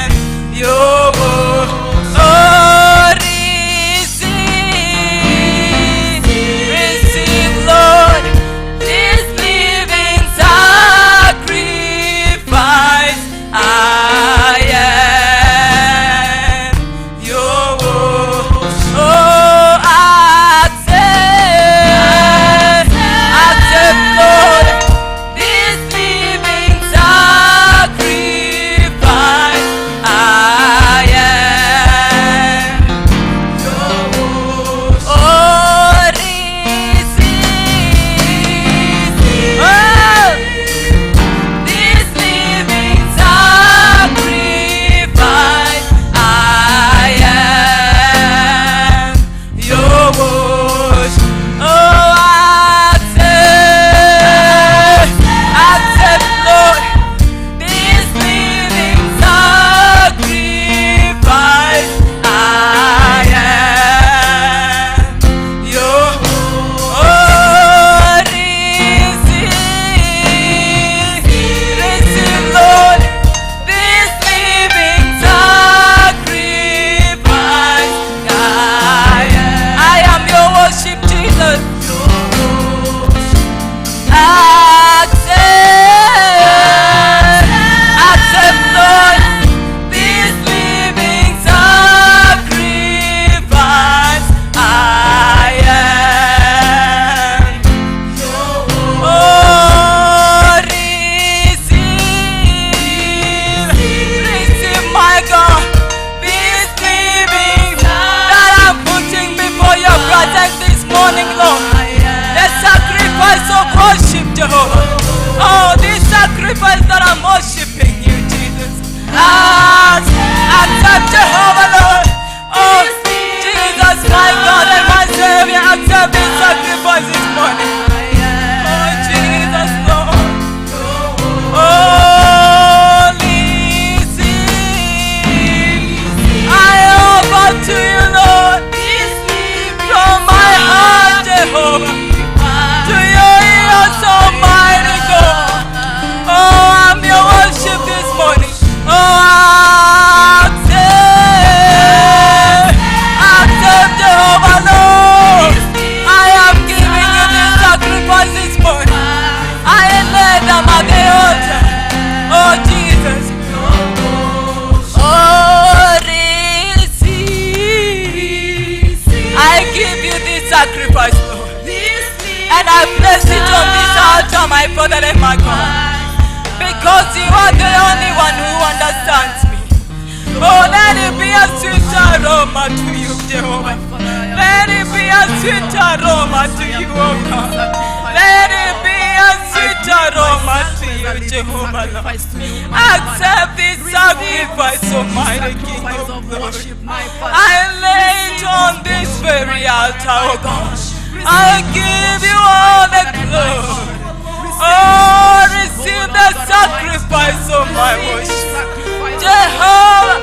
am your worship. Oh, receive, receive, Lord, this living sacrifice. I am your worship. Oh, accept, accept, Lord, this living sacrifice. I am your worship. Oh, receive, oh, this living sacrifice. I am your worship. Oh, accept, accept, Lord, this living sacrifice. I am your oh, receive, receive, Lord, this living sacrifice. I am your worship, Jesus. Accept, Lord, this living sacrifice. I am oh, receive, receive, my God, this living that I'm putting before your presence this morning, Lord. The sacrifice of worship, Jehovah. Oh, this sacrifice that I'm worshiping you, Jesus. Accept, Jehovah, Lord. Oh, Jesus, my God and my Savior, accept this sacrifice this morning. Oh, Jesus, Lord. Oh, receive. I offer to you, Lord, from my heart, Jehovah, to your ears, Almighty God. Oh, I'm your worship this morning. Oh, accept, accept, Jehovah, Lord. I am giving you this sacrifice this morning. I lay them at the altar. Oh, Jesus. Oh, receive. I give you this sacrifice, Lord. And I place it on this altar, my Father and my God. Because you are the only one who understands me. Oh, let it be a sweet aroma to you, Jehovah. Let it be a sweet aroma to you, oh God. Let it be a sweet aroma to you, Jehovah, Lord. Accept this sacrifice, Almighty King of glory. I lay it on this very altar, oh God. I give you all the glory. Oh, receive the sacrifice of my worship. Jehovah,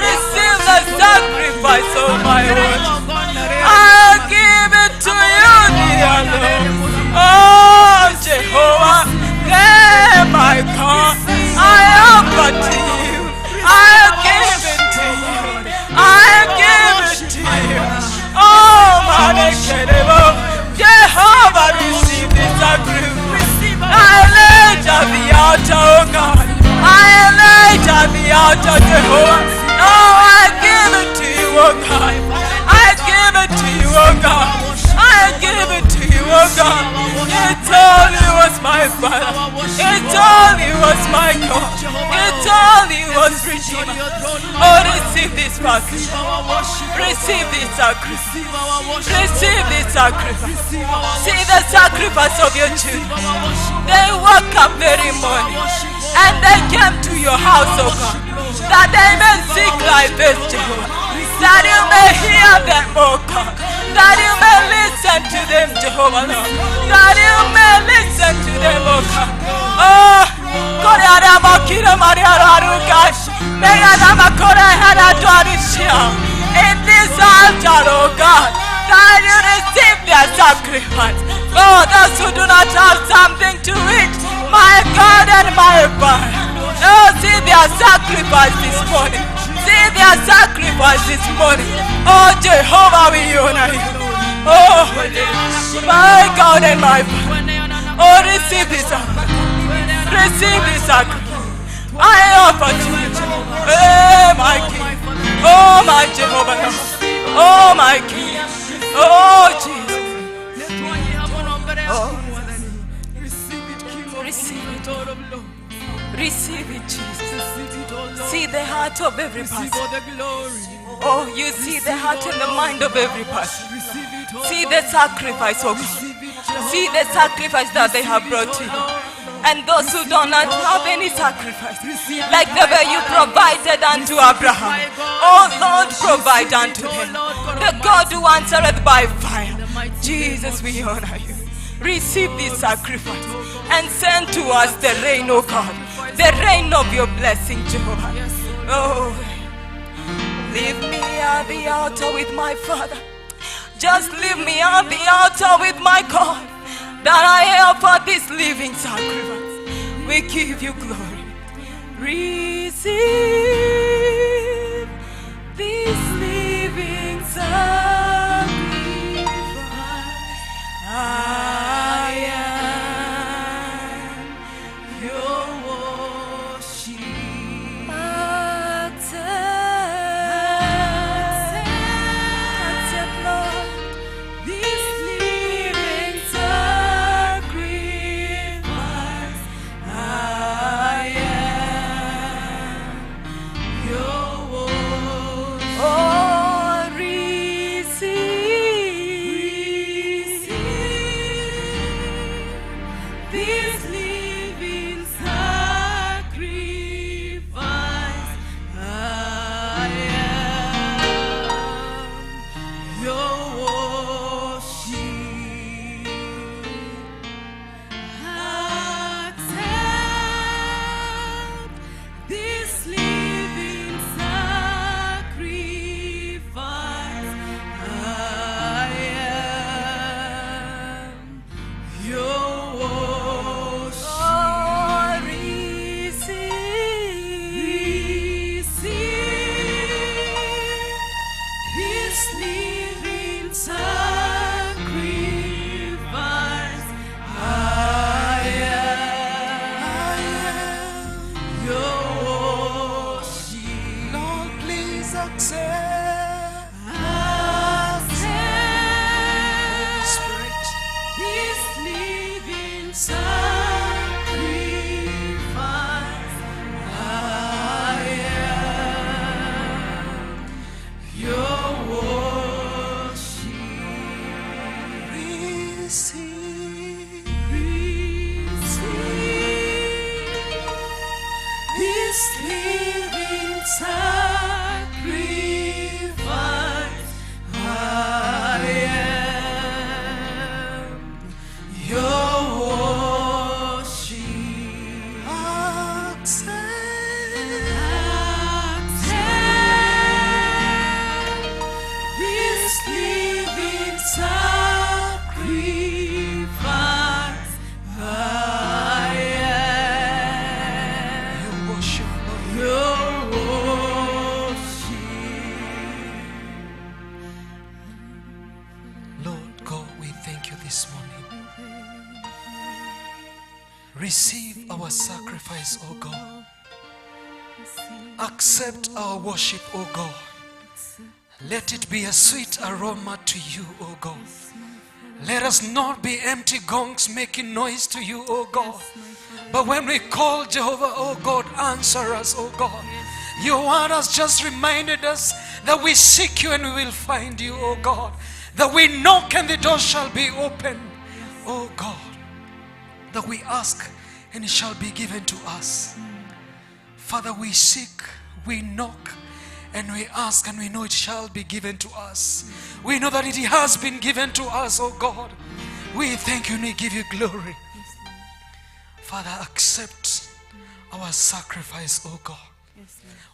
receive the sacrifice of my worship. I give it to you, dear Lord. Oh, Jehovah, my God, I offer to you. I give it to you. I give it to you. Oh, my Jehovah, receive this sacrifice. I lay at the altar, oh God. I lay at the altar, Jehovah. Oh, I give it to you, oh God. I give it to you, oh God. I give it to you, oh God. It's all you was my Father. It's all you was my God. It's all you was Redeemer. Oh, receive this sacrifice. Receive this sacrifice. Receive this sacrifice. See the sacrifice of your children. They woke up very morning and they came to your house, oh God, that they may seek like this, Jehovah, that you may hear them, oh God, that you may listen to them, Jehovah, Lord, that you may listen to them, oh God. Oh, in this altar, oh God, that you receive their sacrifice. Oh, those who do not have something to eat, my God and my Father. Oh, see their sacrifice this morning. See their sacrifice this morning. Oh, Jehovah, we honor you. Oh, my God and my Father. Oh, receive this sacrifice. Receive this sacrifice. I offer to you. Oh, my King. Oh, my Jehovah. Oh, my King. Oh, Jesus. Oh. Receive it. Receive it, Jesus. See the heart of every person. Oh, you see the heart and the mind of every person. See the sacrifice of God. See the sacrifice that they have brought to you. And those who do not have any sacrifice, like the way you provided unto Abraham, oh Lord, provide unto them. The God who answereth by fire. Jesus, we honor you. Receive this sacrifice and send to us the rain, oh God, the rain of your blessing, Jehovah. Oh, leave me at the altar with my Father. Just leave me at the altar with my God, that I offer this living sacrifice. We give you glory. Receive this living sacrifice. I am your worship. Accept, Lord, this living sacrifice. I am your worship. Oh, receive this living sacrifice. I am your worship. Accept this living sacrifice. I am your worship. Oh, receive this living sacrifice. I am your worship. Lord, please accept. Accept this living sacrifice. I am your worship. this morning. Receive our sacrifice, O God. Accept our worship, O God. Let it be a sweet aroma to you, O God. Let us not be empty gongs making noise to you, O God. But when we call Jehovah, O God, answer us, O God. Your word has just reminded us that we seek you and we will find you, O God. That we knock and the door shall be open, O God. That we ask and it shall be given to us. Father, we seek, we knock, and we ask, and we know it shall be given to us. We know that it has been given to us, oh God. We thank you and we give you glory. Father, accept our sacrifice, oh God.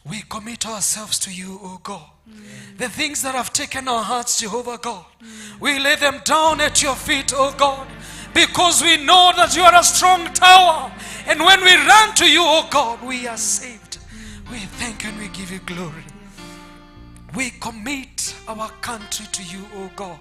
We commit ourselves to you, oh God. The things that have taken our hearts, Jehovah God, we lay them down at your feet, oh God, because we know that you are a strong tower. And when we run to you, oh God, we are saved. We thank you and we give you glory. We commit our country to you, oh God.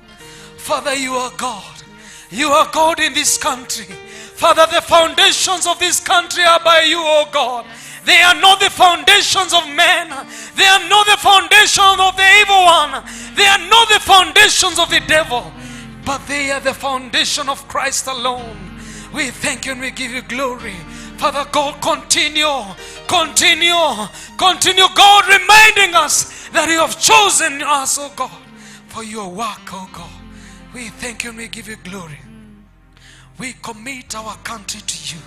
Father, you are God. You are God in this country. Father, the foundations of this country are by you, oh God. They are not the foundations of men. They are not the foundations of the evil one. They are not the foundations of the devil. But they are the foundation of Christ alone. We thank you and we give you glory. Father God, continue, God, reminding us that you have chosen us, oh God, for your work, oh God. We thank you and we give you glory. We commit our country to you.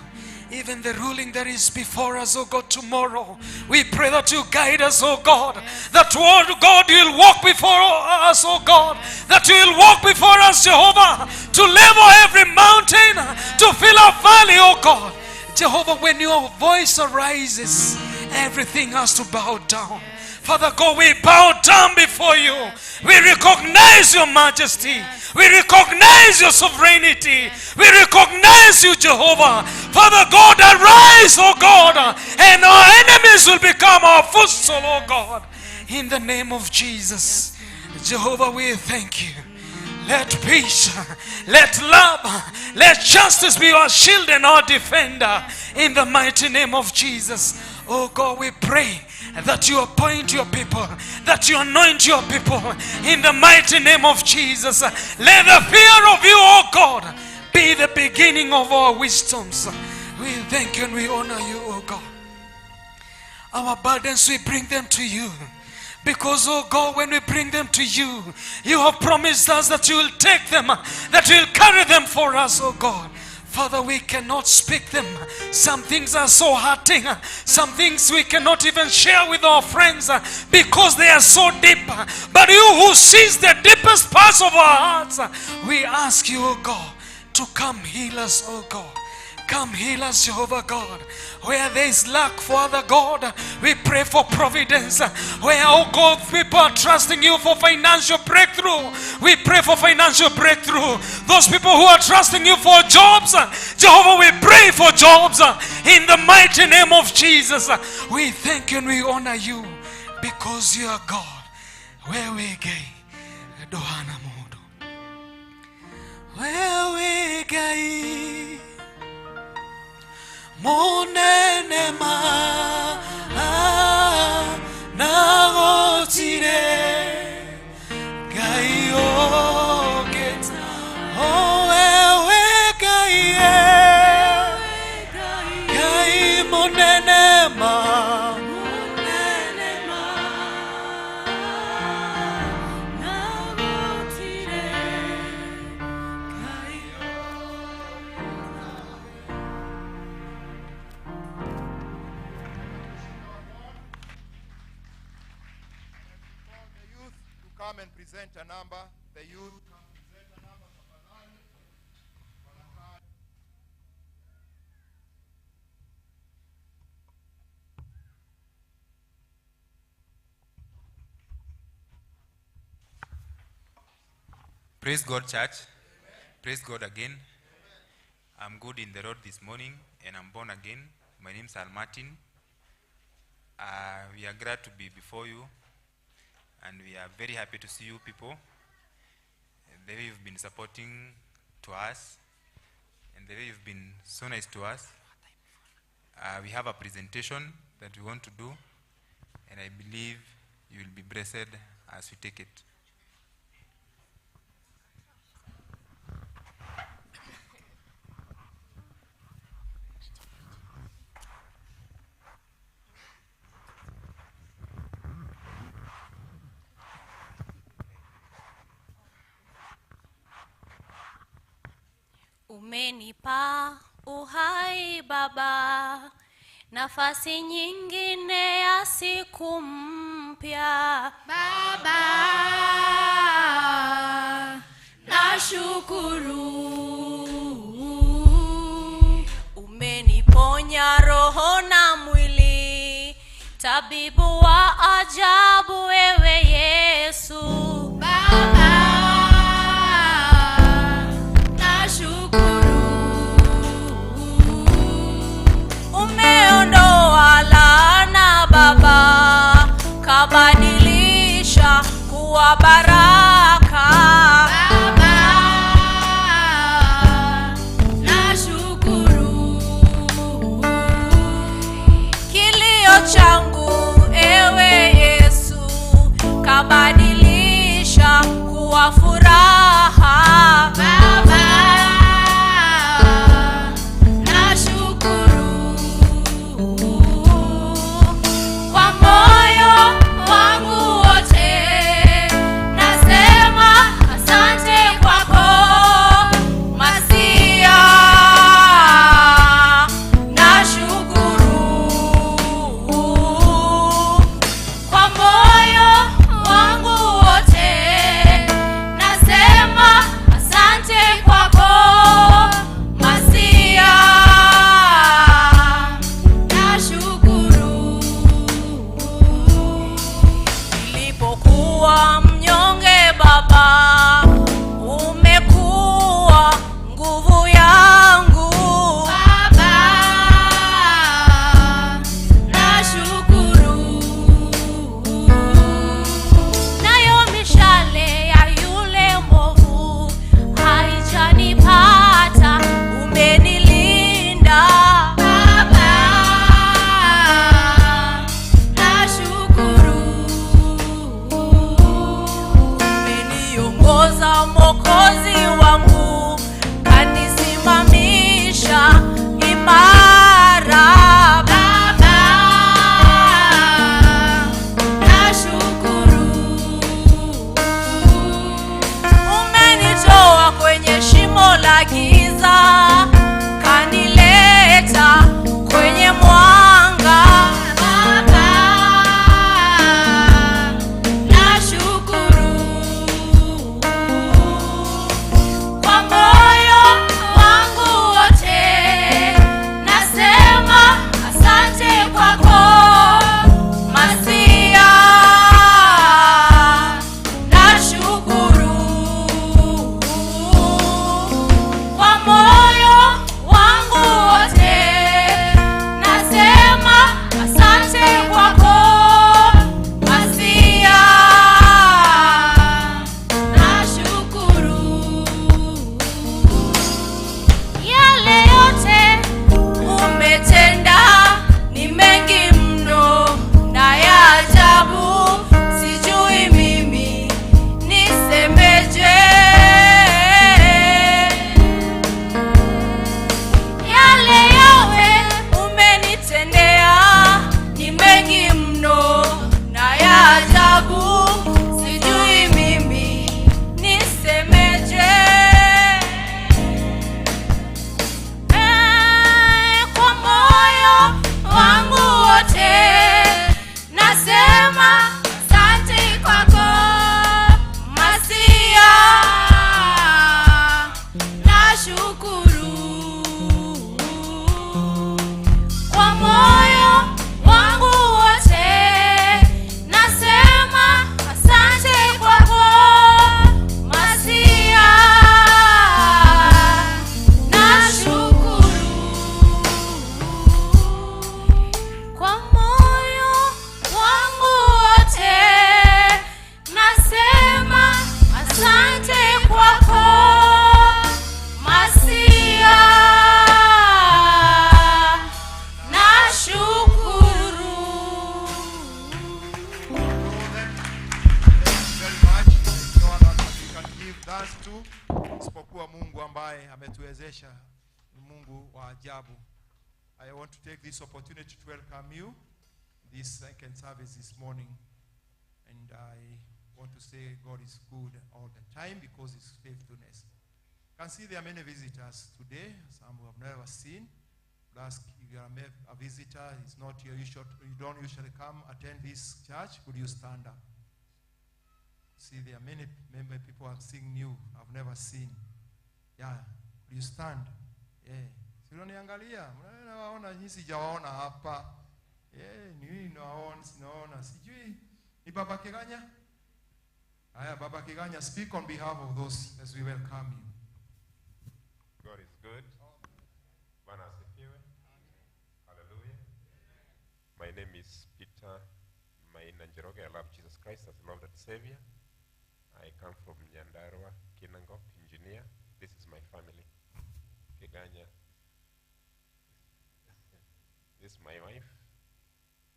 Even the ruling that is before us, oh God, tomorrow. We pray that you guide us, oh God. That word, God, you will walk before us, oh God. That you will walk before us, Jehovah, to level every mountain, to fill our valley, oh God. Jehovah, when your voice arises, everything has to bow down. Father God, we bow down before you. We recognize your majesty. We recognize your sovereignty. We recognize you, Jehovah. Father God, arise, oh God, and our enemies will become our footstool, oh God. In the name of Jesus. Jehovah, we thank you. Let peace, let love, let justice be our shield and our defender. In the mighty name of Jesus. Oh God, we pray that you appoint your people, that you anoint your people. In the mighty name of Jesus. Let the fear of you, oh God, be the beginning of our wisdoms. We thank you and we honor you, oh God. Our burdens, we bring them to you. Because, oh God, when we bring them to you, you have promised us that you will take them, that you will carry them for us, oh God. Father, we cannot speak them. Some things are so hurting. Some things we cannot even share with our friends because they are so deep. But you who sees the deepest parts of our hearts, we ask you, oh God, to come heal us, oh God. Come heal us, Jehovah God. Where there is lack, Father God, we pray for providence. Where, oh God, people are trusting you for financial breakthrough, we pray for financial breakthrough. Those people who are trusting you for jobs, Jehovah, we pray for jobs. In the mighty name of Jesus, we thank you and we honor you because you are God. Where we go, where we go. Monene ma nagotire gai oget owe gai monene ma come and present a number. The youth come present a number. Praise God, church. Praise God again. I'm good in the road this morning and I'm born again. My name is Al Martin. We are glad to be before you. And we are very happy to see you people. The way you've been supporting to us, and the way you've been so nice to us. We have a presentation that we want to do, and I believe you will be blessed as we take it. Umenipa uhai Baba, nafasi nyingine ya siku mpya. Baba, nashukuru. Umeniponya roho na mwili, tabibu wa ajabu wewe Yesu. Baba, umeondoa laana Baba, kabadilisha kuwa baraka. Baba, nashukuru. Kilio changu ewe Yesu, kabadilisha kuwa furaha. Baba, kwa moyo wangu wote nasema asante kwako Masia, nashukuru. Kwa moyo wangu wote give thanks to isipokuwa Mungu ambaye ametuwezesha, ni Mungu wa ajabu. I want to take this opportunity to welcome you this second service this morning, and I want to say God is good all the time because His faithfulness. You can see there are many visitors today, some who have never seen. Ask if you are a visitor, it's not your usual, you don't usually come attend this church, could you stand up? See, there are many people I'm seeing new, I've never seen. Yeah, could you stand? Yeah. Siniangalia, naona nyinyi sijawaona hapa. Yeah, ni naona sijui. Ni Baba Kiganya? Aya, Baba Kiganya, speak on behalf of those as we welcome you. God is good. Bwana asifiwe. Hallelujah. My name is Peter Mainanjeroge. I love Jesus Christ as Lord and Savior. I come from Nyandarua, Kinangop, engineer. This is my family. Kiganya. This is my wife.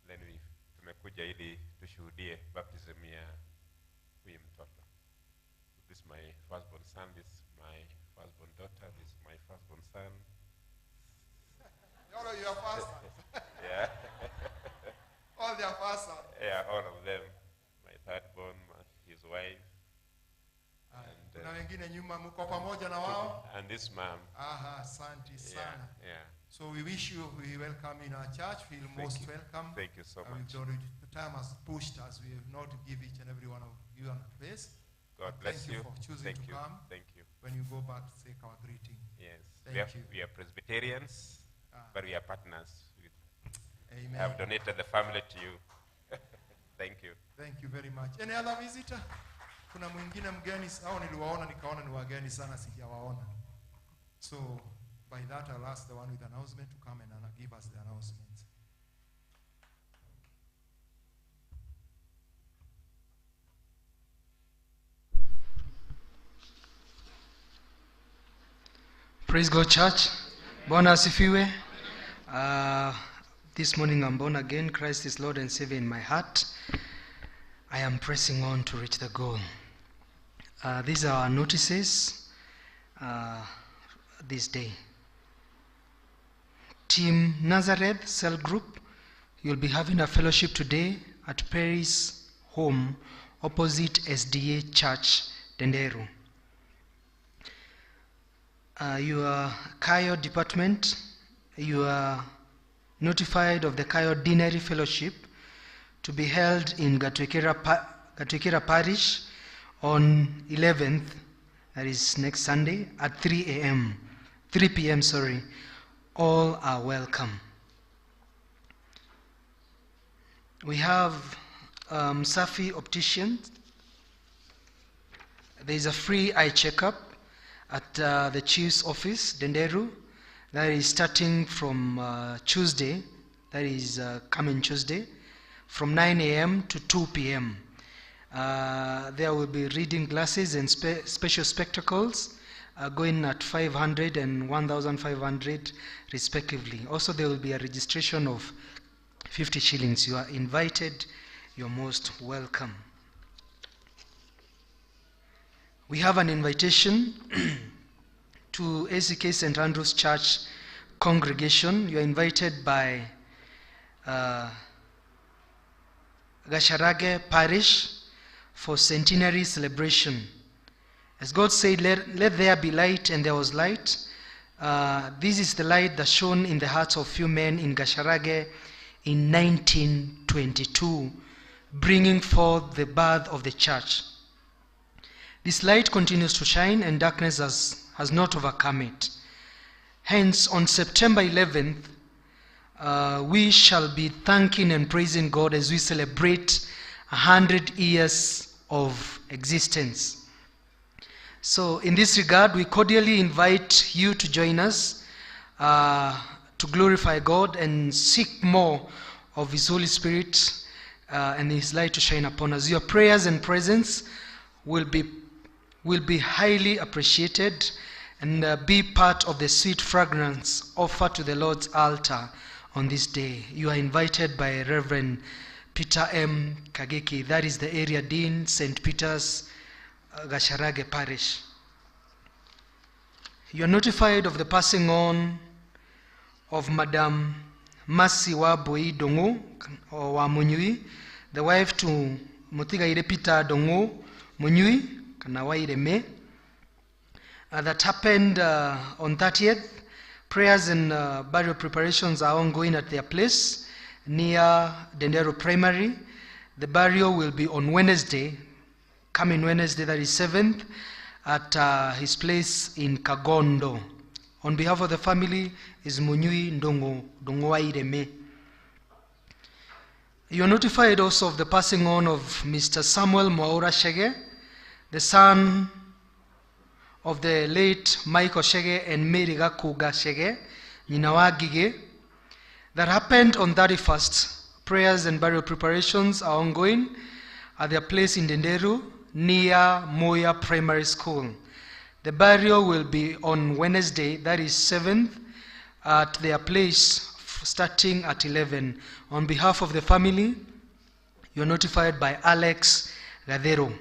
Then tumekuja ili tushuhudie baptism ya huyu mtoto. This is my firstborn son, this is my firstborn daughter, this is my firstborn son. All of your pastors. Yeah. All their pastors. Yeah, all of them. My thirdborn, his wife. Na wengine nyuma mko pamoja na wao? And this mom. Aha, asante sana. Yeah. So we wish you, we welcome in our church, feel most welcome. Thank you so much. The time has pushed us, we have not to give each and every one of you a place. God bless you. Thank you for choosing to come. Thank you. When you go back, take our greeting. Yes. Thank you. We are Presbyterians, but we are partners. Amen. I have donated the family to you. Thank you. Thank you very much. Any other visitor? Kuna mwingine mgeni au niliwaona nikaona ni wageni sana sijawaona. So by that I'll ask the one with the announcement to come and give us the announcements. Praise God, church. Bwana asifiwe. This morning I'm born again. Christ is Lord and Savior in my heart. I am pressing on to reach the goal. These are our notices this day. Team Nazareth Cell Group, you'll be having a fellowship today at Perry's home opposite SDA Church, Denderu. Your Kayo department, you are notified of the Kayo Dinary Fellowship to be held in Gatwekera Parish on 11th, that is next Sunday, at 3 p.m. All are welcome. We have Safi Opticians. There is a free eye checkup at the Chief's office, Denderu. That is starting from Tuesday, that is coming Tuesday, from 9 a.m. to 2 p.m. There will be reading glasses and special spectacles going at 500 and 1,500 respectively. Also, there will be a registration of 50 shillings. You are invited. You're most welcome. We have an invitation to ACK St. Andrew's Church congregation. You are invited by Gasharage Parish for centenary celebration. As God said, let there be light, and there was light. This is the light that shone in the hearts of few men in Gasharage in 1922, bringing forth the birth of the church. This light continues to shine, and darkness has not overcome it. Hence, on September 11th, we shall be thanking and praising God as we celebrate 100 years of existence. So in this regard, we cordially invite you to join us to glorify God and seek more of His Holy Spirit and His light to shine upon us. Your prayers and presence will be highly appreciated and be part of the sweet fragrance offered to the Lord's altar on this day. You are invited by Reverend Peter M. Kageki, that is the area dean, St. Peter's Gasharage Parish. You are notified of the passing on of Madam Mercy Waboi Dongo or Wamunyui, the wife to Mutigaire Peter Dongo Munyui, Kanawaire Me. That happened on 30th. Prayers and burial preparations are ongoing at their place near Dendero Primary. The burial will be on Wednesday, coming Wednesday, that is 7th, at his place in Kagondo. On behalf of the family is Munyui Ndongo Dongowaireme. You are notified also of the passing on of Mr. Samuel Mwaura Shege, the son of the late Michael Shege and Mary Gakuga Shege, Ninawagige. That happened on 31st. Prayers and burial preparations are ongoing at their place in Denderu, near Moya Primary School. The burial will be on Wednesday, that is 7th, at their place starting at 11. On behalf of the family, you are notified by Alex Gadero.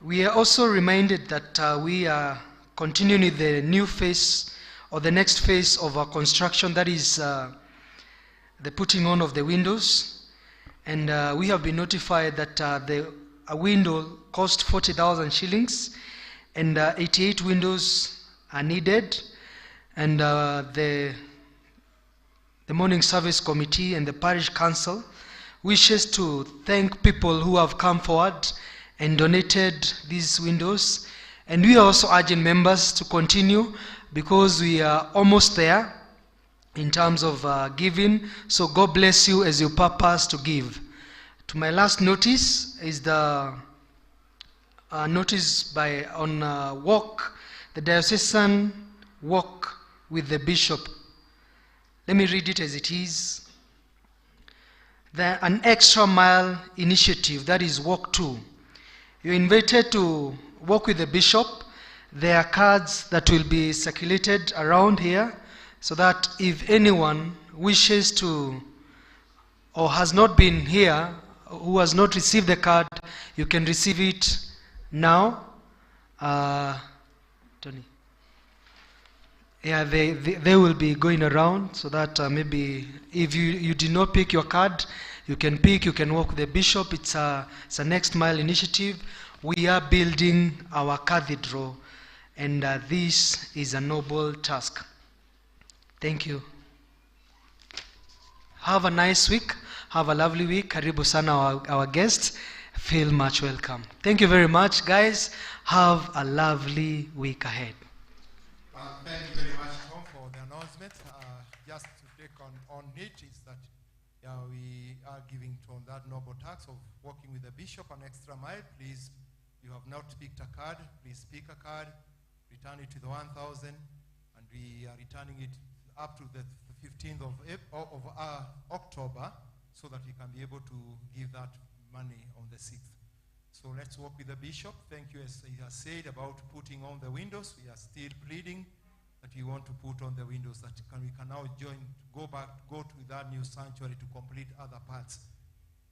We are also reminded that we are continuing with the new phase or the next phase of our construction, that is the putting on of the windows. And we have been notified that a window cost 40,000 shillings and 88 windows are needed. And the morning service committee and the parish council wishes to thank people who have come forward and donated these windows. And we are also urging members to continue because we are almost there in terms of giving. So God bless you as you purpose to give. To my last notice is the notice on walk, the diocesan walk with the bishop. Let me read it as it is. An extra mile initiative, that is walk 2. You're invited to walk with the bishop. There are cards that will be circulated around here so that if anyone wishes to or has not been here, who has not received the card, you can receive it now. Tony. Yeah, they will be going around so that maybe if you did not pick your card, you can walk with the bishop. It's a next mile initiative. We are building our cathedral, and this is a noble task. Thank you. Have a nice week. Have a lovely week. Karibu sana our guests. Feel much welcome. Thank you very much, guys. Have a lovely week ahead. Thank you very much, Tom, for the announcement. Just to take on it is that we are giving Tom that noble task of working with the bishop an extra mile. Please, you have not picked a card, please pick a card, return it to the 1,000, and we are returning it up to the 15th of October so that we can be able to give that money on the 6th. So let's work with the bishop. Thank you, as he has said about putting on the windows. We are still pleading that we want to put on the windows, that we can now go to that new sanctuary to complete other parts.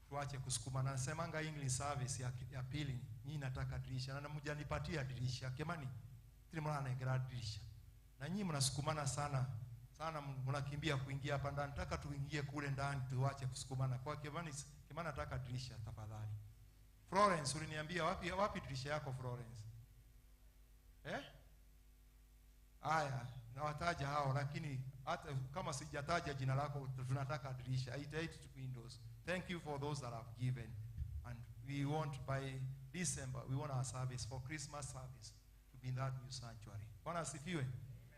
Tuache kusukuma. Na nasemanga English service ya pili, nyinyi nataka dirisha na mjanipatia dirisha. Kemani, tulimona na dirisha. Na nyinyi mnasukumana sana mnakimbia kuingia hapa ndani. Nataka tuingie kule ndani, tuache kusukumana. Kwa Kemani nataka dirisha tafadhali. Florence, uliniambia wapi dirisha yako Florence? Aya, nawataja hao, lakini hata kama sijataja jina lako, tunataka dirisha. 88 windows. Thank you for those that have given. And we want by December, we want our service for Christmas service to be in that new sanctuary. Bwana asifiwe.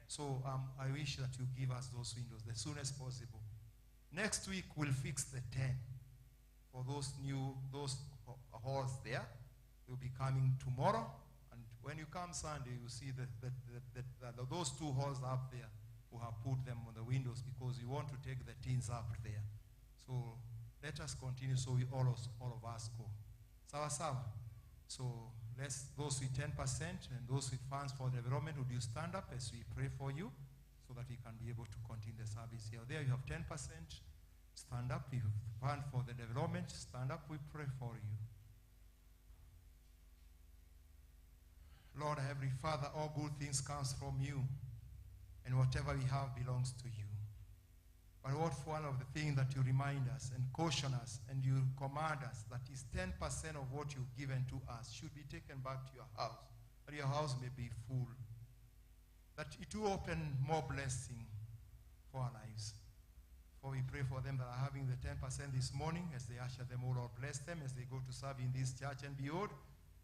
So I wish that you give us those windows the soonest possible. Next week we'll fix the 10 for those halls there. They'll be coming tomorrow. And when you come Sunday, you see those 2 halls up there. We have put them on the windows because we want to take the teens up there. So let us continue so all of us go. Sawa sawa. So those with 10% and those with funds for development, would you stand up as we pray for you so that we can be able to continue the service here. There you have 10%. Stand up. You have fund for the development. Stand up. We pray for you. Lord, Heavenly Father, all good things comes from you, and whatever we have belongs to you. But what one of the things that you remind us and caution us and you command us, that is 10% of what you've given to us should be taken back to your house, that your house may be full, that it will open more blessing for our lives. For we pray for them that are having the 10% this morning, as they usher them, O Lord, bless them as they go to serve in this church and beyond.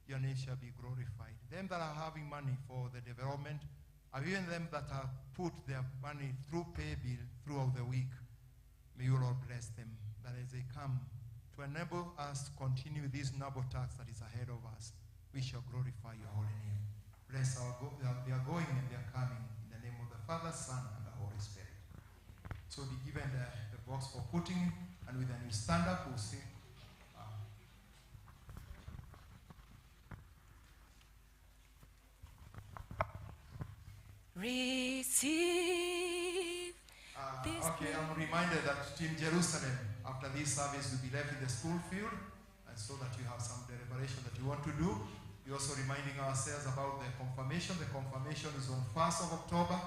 Your name shall be glorified. Them that are having money for the development, and even them that have put their money through pay bill throughout the week, may you, Lord, bless them, that as they come to enable us to continue this noble task that is ahead of us, we shall glorify your holy name. Bless they are going and they are coming, in the name of the Father, Son, and the Holy Spirit. So be given the box for putting, and with a new stand-up, we'll sing. Receive this. Okay, I'm reminded that Team Jerusalem, after this service, will be left in the school field, and so that you have some deliberation that you want to do. We're also reminding ourselves about the confirmation. The confirmation is on 1st of October,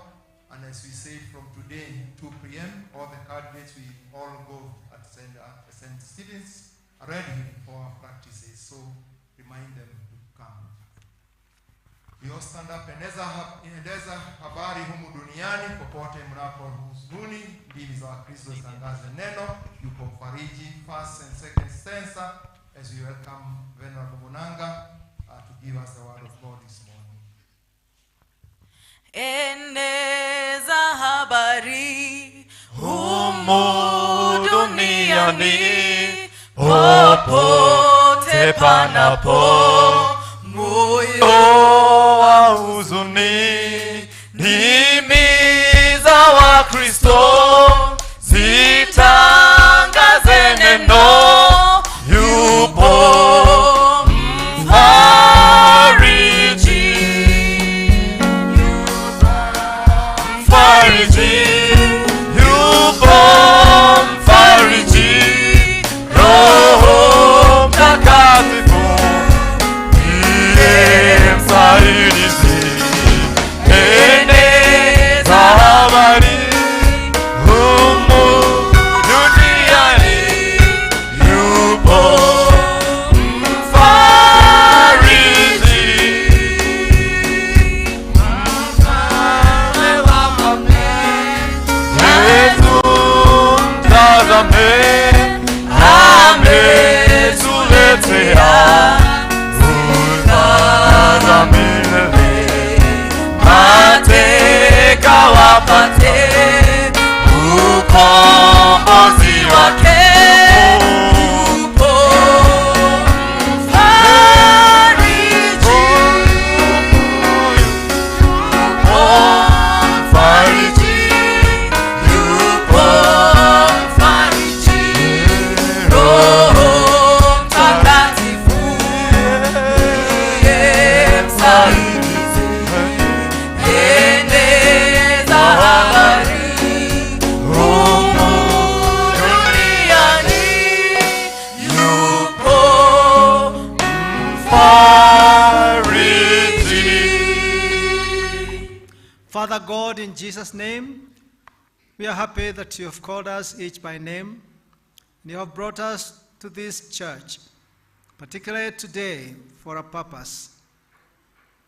and as we say, from today, 2 p.m., all the candidates will all go at St. Stephen's ready for our practices, so remind them to come. We all stand up. Endeleza habari humu duniani, popote mnapo huzuni, ndimi za Kristo zitangaze neno. Yuko mfariji, first and second stanza, as we welcome Venerable Munanga to give us the word of God this morning. Eneza habari humu duniani, popote panapo moyo wa huzuni, ndimi za Wakristo zitangaze neno. Yupo mfariji, yupo mfariji, Roho Mtakatifu ndiye msaidizi. Eneza habari humu duniani, yupo mfariji, mfalme wa mapenzi yetu, mtazame, ametuletea uzima milele. Mateka wapate ukombozi wake. Yupo mfariji, yupo mfariji, yupo mfariji, Roho Mtakatifu ndiye msaidizi. Eneza habari humu duniani, yupo mfariji. Father God, in Jesus' name, we are happy that you have called us each by name, and you have brought us to this church, particularly today, for a purpose.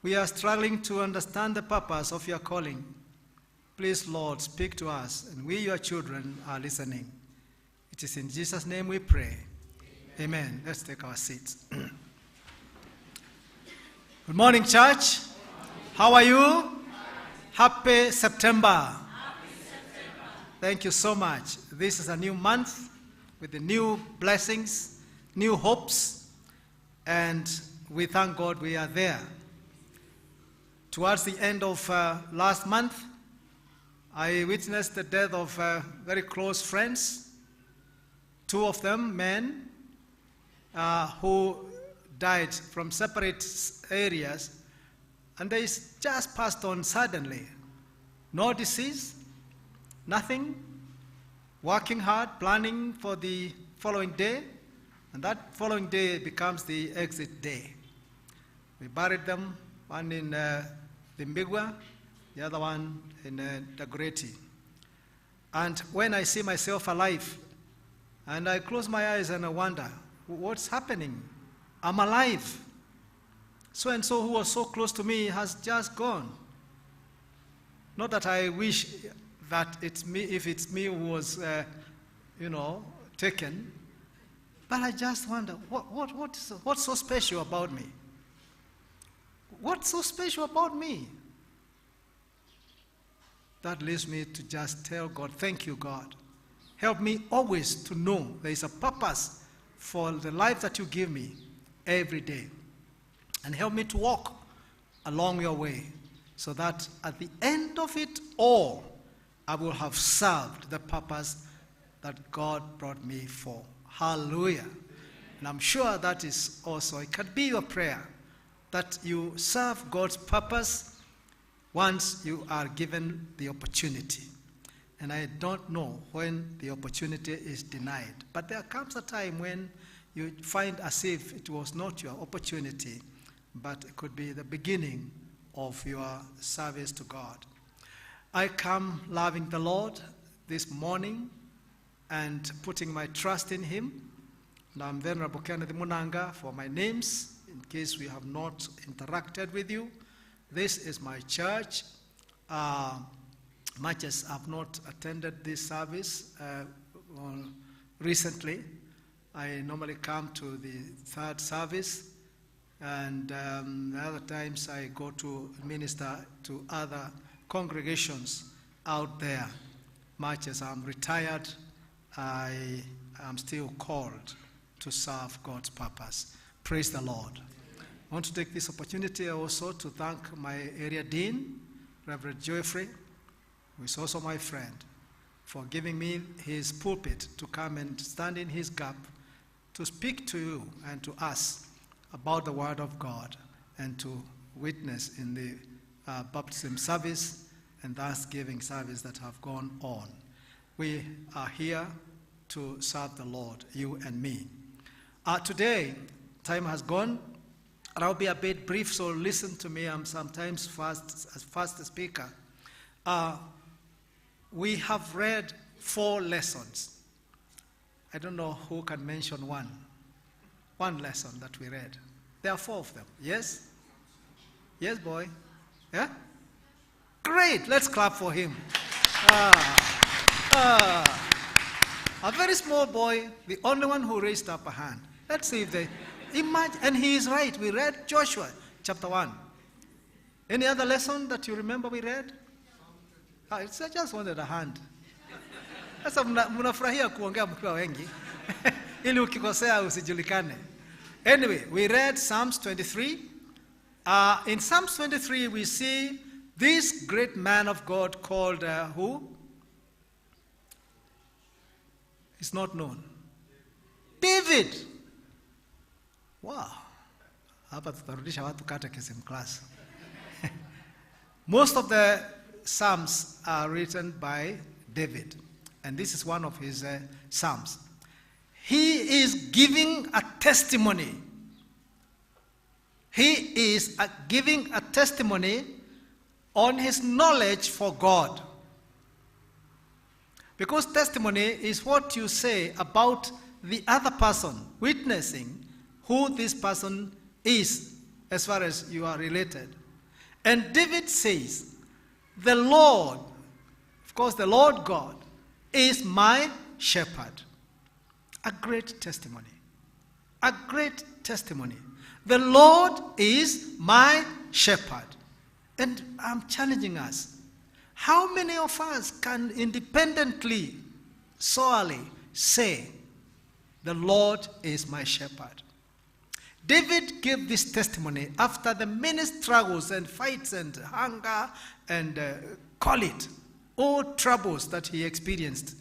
We are struggling to understand the purpose of your calling. Please, Lord, speak to us, and we, your children, are listening. It is in Jesus' name we pray. Amen. Let's take our seats. Good morning, church. How are you? Happy September. Thank you so much. This is a new month with the new blessings, new hopes, and we thank God we are there. Towards the end of last month, I witnessed the death of very close friends, two of them men who died from separate areas, and they just passed on suddenly. No disease, nothing, working hard, planning for the following day, and that following day becomes the exit day. We buried them one in Limbigwa, the other one in Dagoretti. And when I see myself alive, and I close my eyes and I wonder, what's happening? I'm alive. So-and-so who was so close to me has just gone. Not that I wish that it's me, if it's me who was, taken, but I just wonder, what's so special about me? What's so special about me? That leads me to just tell God, thank you, God. Help me always to know there is a purpose for the life that you give me every day. And help me to walk along your way so that at the end of it all, I will have served the purpose that God brought me for. Hallelujah. And I'm sure that is also, it can be your prayer, that you serve God's purpose once you are given the opportunity. And I don't know when the opportunity is denied. But there comes a time when you find as if it was not your opportunity, but it could be the beginning of your service to God. I come loving the Lord this morning and putting my trust in him. And I'm Venerable Kenneth Munanga for my names, in case we have not interacted with you. This is my church. Much as I've not attended this service recently, I normally come to the third service, and other times I go to minister to other congregations out there. Much as I'm retired, I am still called to serve God's purpose. Praise the Lord. I want to take this opportunity also to thank my area dean, Reverend Joeffrey, who is also my friend, for giving me his pulpit to come and stand in his gap to speak to you and to us about the Word of God and to witness in the baptism service and Thanksgiving service that have gone on. We are here to serve the Lord, you and me. Today, time has gone, and I'll be a bit brief, so listen to me. I'm sometimes fast speaker. We have read 4 lessons. I don't know who can mention one lesson that we read. There are 4 of them. Yes? Yes, boy? Yeah? Great. Let's clap for him. A very small boy, the only one who raised up a hand. Let's see if they imagine. And he is right. We read Joshua chapter 1. Any other lesson that you remember we read? I just wanted a hand. Sasa mnafurahia kuongea mkiwa wengi ili ukikosea usijulikane. Anyway, we read Psalms 23. In Psalms 23 we see this great man of God called who? It's not known. David. Wow. Hapa tutarudisha watu catechism class. Most of the Psalms are written by David. And this is one of his Psalms. He is giving a testimony. He is giving a testimony on his knowledge for God. Because testimony is what you say about the other person, witnessing who this person is as far as you are related. And David says, the Lord, of course the Lord God, is my shepherd. A great testimony. A great testimony. The Lord is my shepherd. And I'm challenging us. How many of us can independently, solely say, the Lord is my shepherd? David gave this testimony after the many struggles and fights and hunger and call it, all troubles that he experienced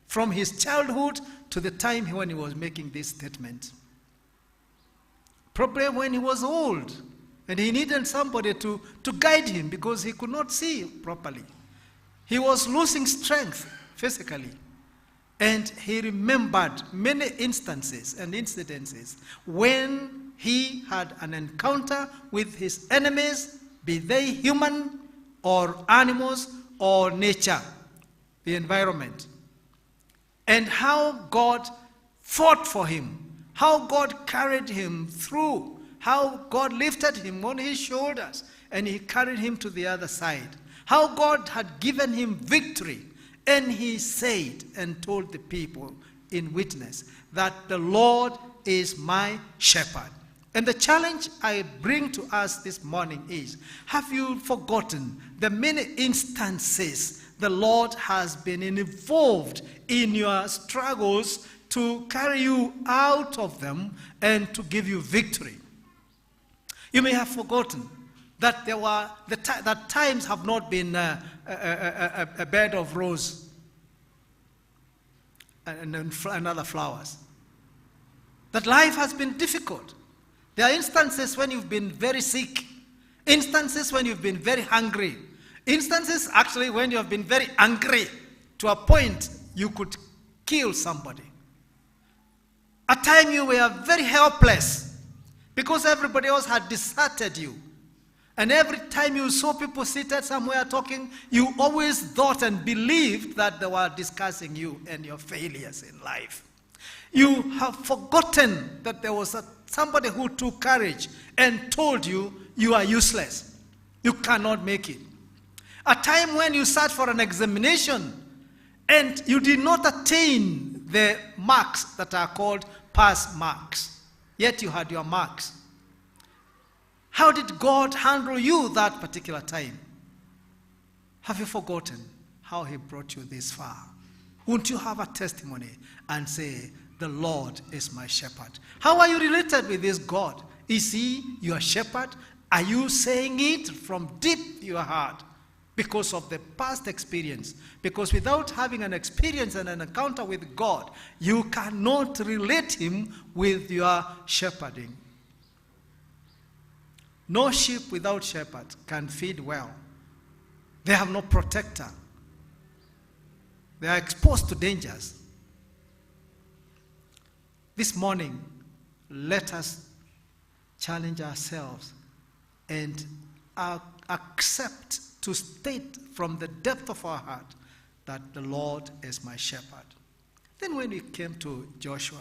from his childhood to the time when he was making this statement. Probably when he was old and he needed somebody to guide him because he could not see properly. He was losing strength physically. And he remembered many instances and incidences when he had an encounter with his enemies, be they human or animals or nature, the environment. And how God fought for him, how God carried him through, how God lifted him on his shoulders and he carried him to the other side, how God had given him victory. And he said and told the people in witness that the Lord is my shepherd. And the challenge I bring to us this morning is, have you forgotten the many instances the Lord has been involved in your struggles to carry you out of them and to give you victory? You may have forgotten that that times have not been a bed of rose and other flowers. That life has been difficult. There are instances when you've been very sick, instances when you've been very hungry, instances actually when you have been very angry to a point you could kill somebody. A time you were very helpless because everybody else had deserted you. And every time you saw people seated somewhere talking, you always thought and believed that they were discussing you and your failures in life. You have forgotten that there was somebody who took courage and told you, you are useless. You cannot make it. A time when you sat for an examination and you did not attain the marks that are called pass marks, yet you had your marks. How did God handle you that particular time? Have you forgotten how he brought you this far? Won't you have a testimony and say, the Lord is my shepherd? How are you related with this God? Is he your shepherd? Are you saying it from deep your heart because of the past experience? Because without having an experience and an encounter with God, you cannot relate him with your shepherding. No sheep without shepherd can feed well. They have no protector. They are exposed to dangers. This morning, let us challenge ourselves and accept to state from the depth of our heart that the Lord is my shepherd. Then when we came to Joshua,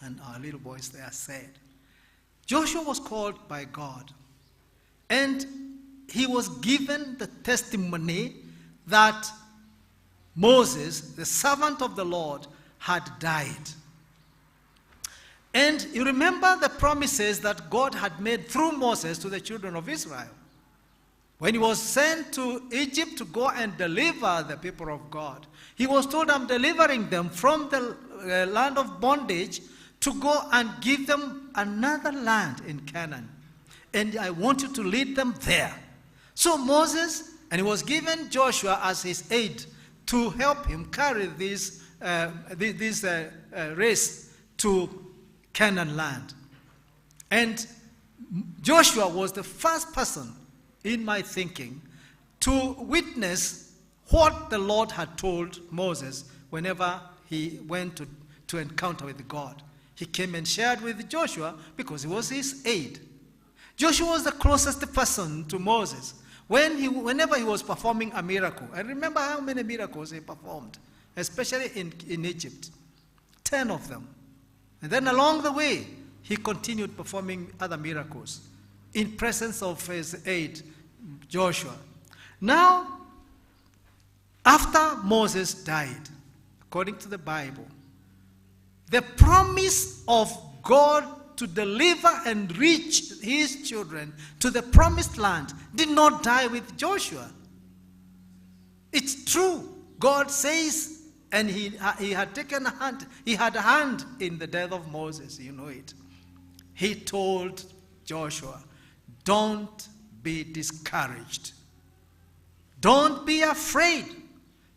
and our little boys there said, Joshua was called by God, and he was given the testimony that Moses, the servant of the Lord, had died. And you remember the promises that God had made through Moses to the children of Israel. When he was sent to Egypt to go and deliver the people of God, he was told, I'm delivering them from the land of bondage to go and give them another land in Canaan. And I want you to lead them there. So Moses, and he was given Joshua as his aide to help him carry this race to Canaan land. And Joshua was the first person, in my thinking, to witness what the Lord had told Moses whenever he went to encounter with God. He came and shared with Joshua because he was his aide. Joshua was the closest person to Moses whenever he was performing a miracle. I remember how many miracles he performed, especially in Egypt. 10 of them. And then along the way, he continued performing other miracles in presence of his aide, Joshua. Now, after Moses died, according to the Bible, the promise of God to deliver and reach his children to the promised land did not die with Joshua. It's true. God says, and he had taken a hand, he had a hand in the death of Moses, you know it. He told Joshua, don't be discouraged. Don't be afraid.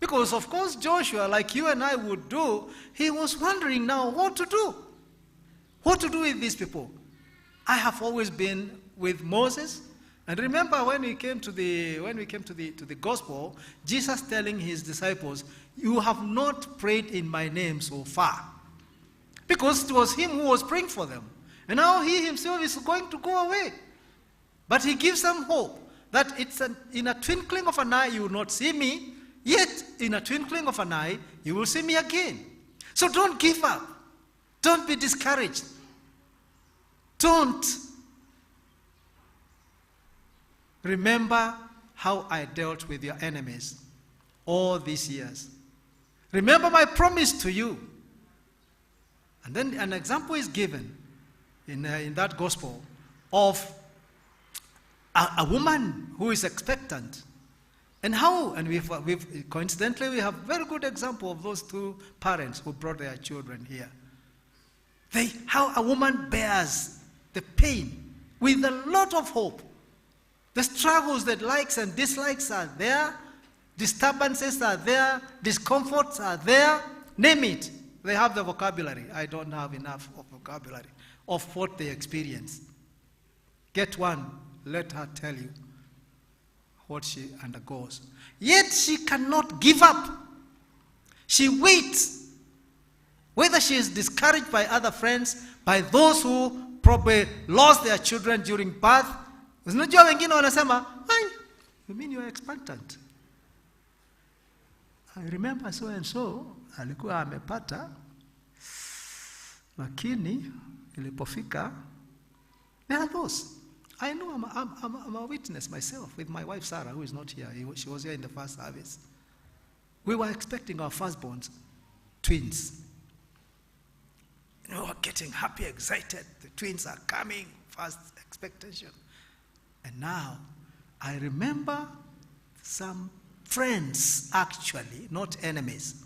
Because of course Joshua, like you and I would do, he was wondering now what to do. What to do with these people? I have always been with Moses. And remember when we came to the gospel, Jesus telling his disciples, you have not prayed in my name so far. Because it was him who was praying for them. And now he himself is going to go away. But he gives them hope that in a twinkling of an eye you will not see me, yet in a twinkling of an eye you will see me again. So don't give up. Don't be discouraged. Don't. Remember how I dealt with your enemies all these years. Remember my promise to you. And then an example is given in that gospel of a woman who is expectant. And how, and coincidentally, we have a very good example of those two parents who brought their children here. How a woman bears the pain with a lot of hope. The struggles, that likes and dislikes are there, disturbances are there, discomforts are there, name it. They have the vocabulary. I don't have enough of vocabulary of what they experience. Get one, let her tell you what she undergoes. Yet she cannot give up. She waits. Whether she is discouraged by other friends, by those who probably lost their children during birth. Unajua wengine wanasema, you mean you are expectant? I remember so and so, alikuwa amepata, lakini ilipofika, there are those. I know I'm a witness myself with my wife Sarah, who is not here. She was here in the first service. We were expecting our firstborns, twins. We were getting happy, excited. The twins are coming, first expectation. And now, I remember some friends, actually, not enemies,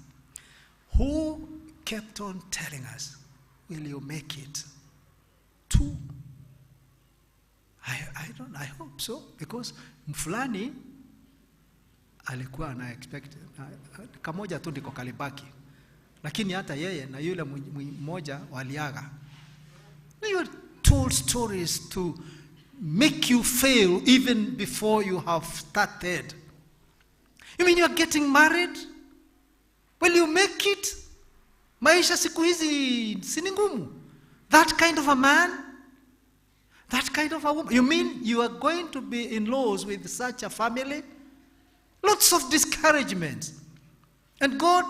who kept on telling us, will you make it? 2. I hope so, because mfulani alikuwa ana expect kamoja tu ndiko kalibaki, lakini hata yeye na yule mmoja waliaga. You are told stories to make you fail even before you have started. You mean you are getting married? Will you make it? Maisha siku hizi si ngumu. That kind of a man, that kind of a woman. You mean you are going to be in-laws with such a family? Lots of discouragement. And God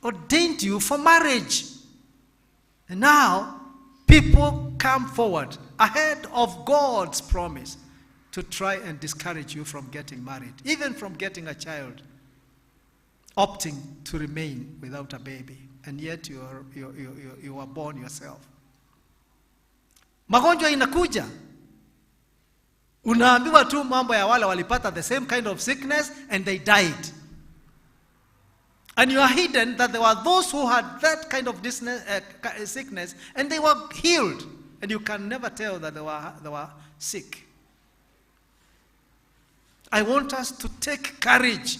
ordained you for marriage. And now, people come forward ahead of God's promise to try and discourage you from getting married, even from getting a child, opting to remain without a baby, and yet you are born yourself. Magonjwa inakuja. Unaambiwa tu mambo ya wale walipata the same kind of sickness and they died. And you are hidden that there were those who had that kind of sickness and they were healed. And you can never tell that they were sick. I want us to take courage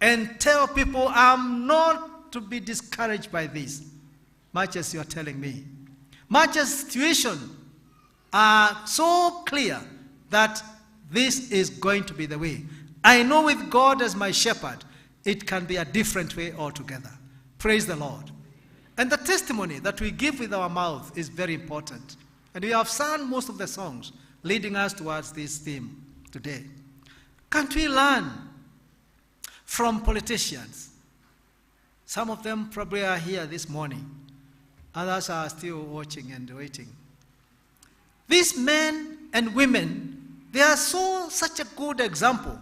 and tell people I'm not to be discouraged by this, much as you are telling me. Much as situations are so clear that this is going to be the way. I know with God as my shepherd, it can be a different way altogether. Praise the Lord. And the testimony that we give with our mouth is very important. And we have sung most of the songs leading us towards this theme today. Can't we learn from politicians? Some of them probably are here this morning. Others are still watching and waiting. These men and women, they are such a good example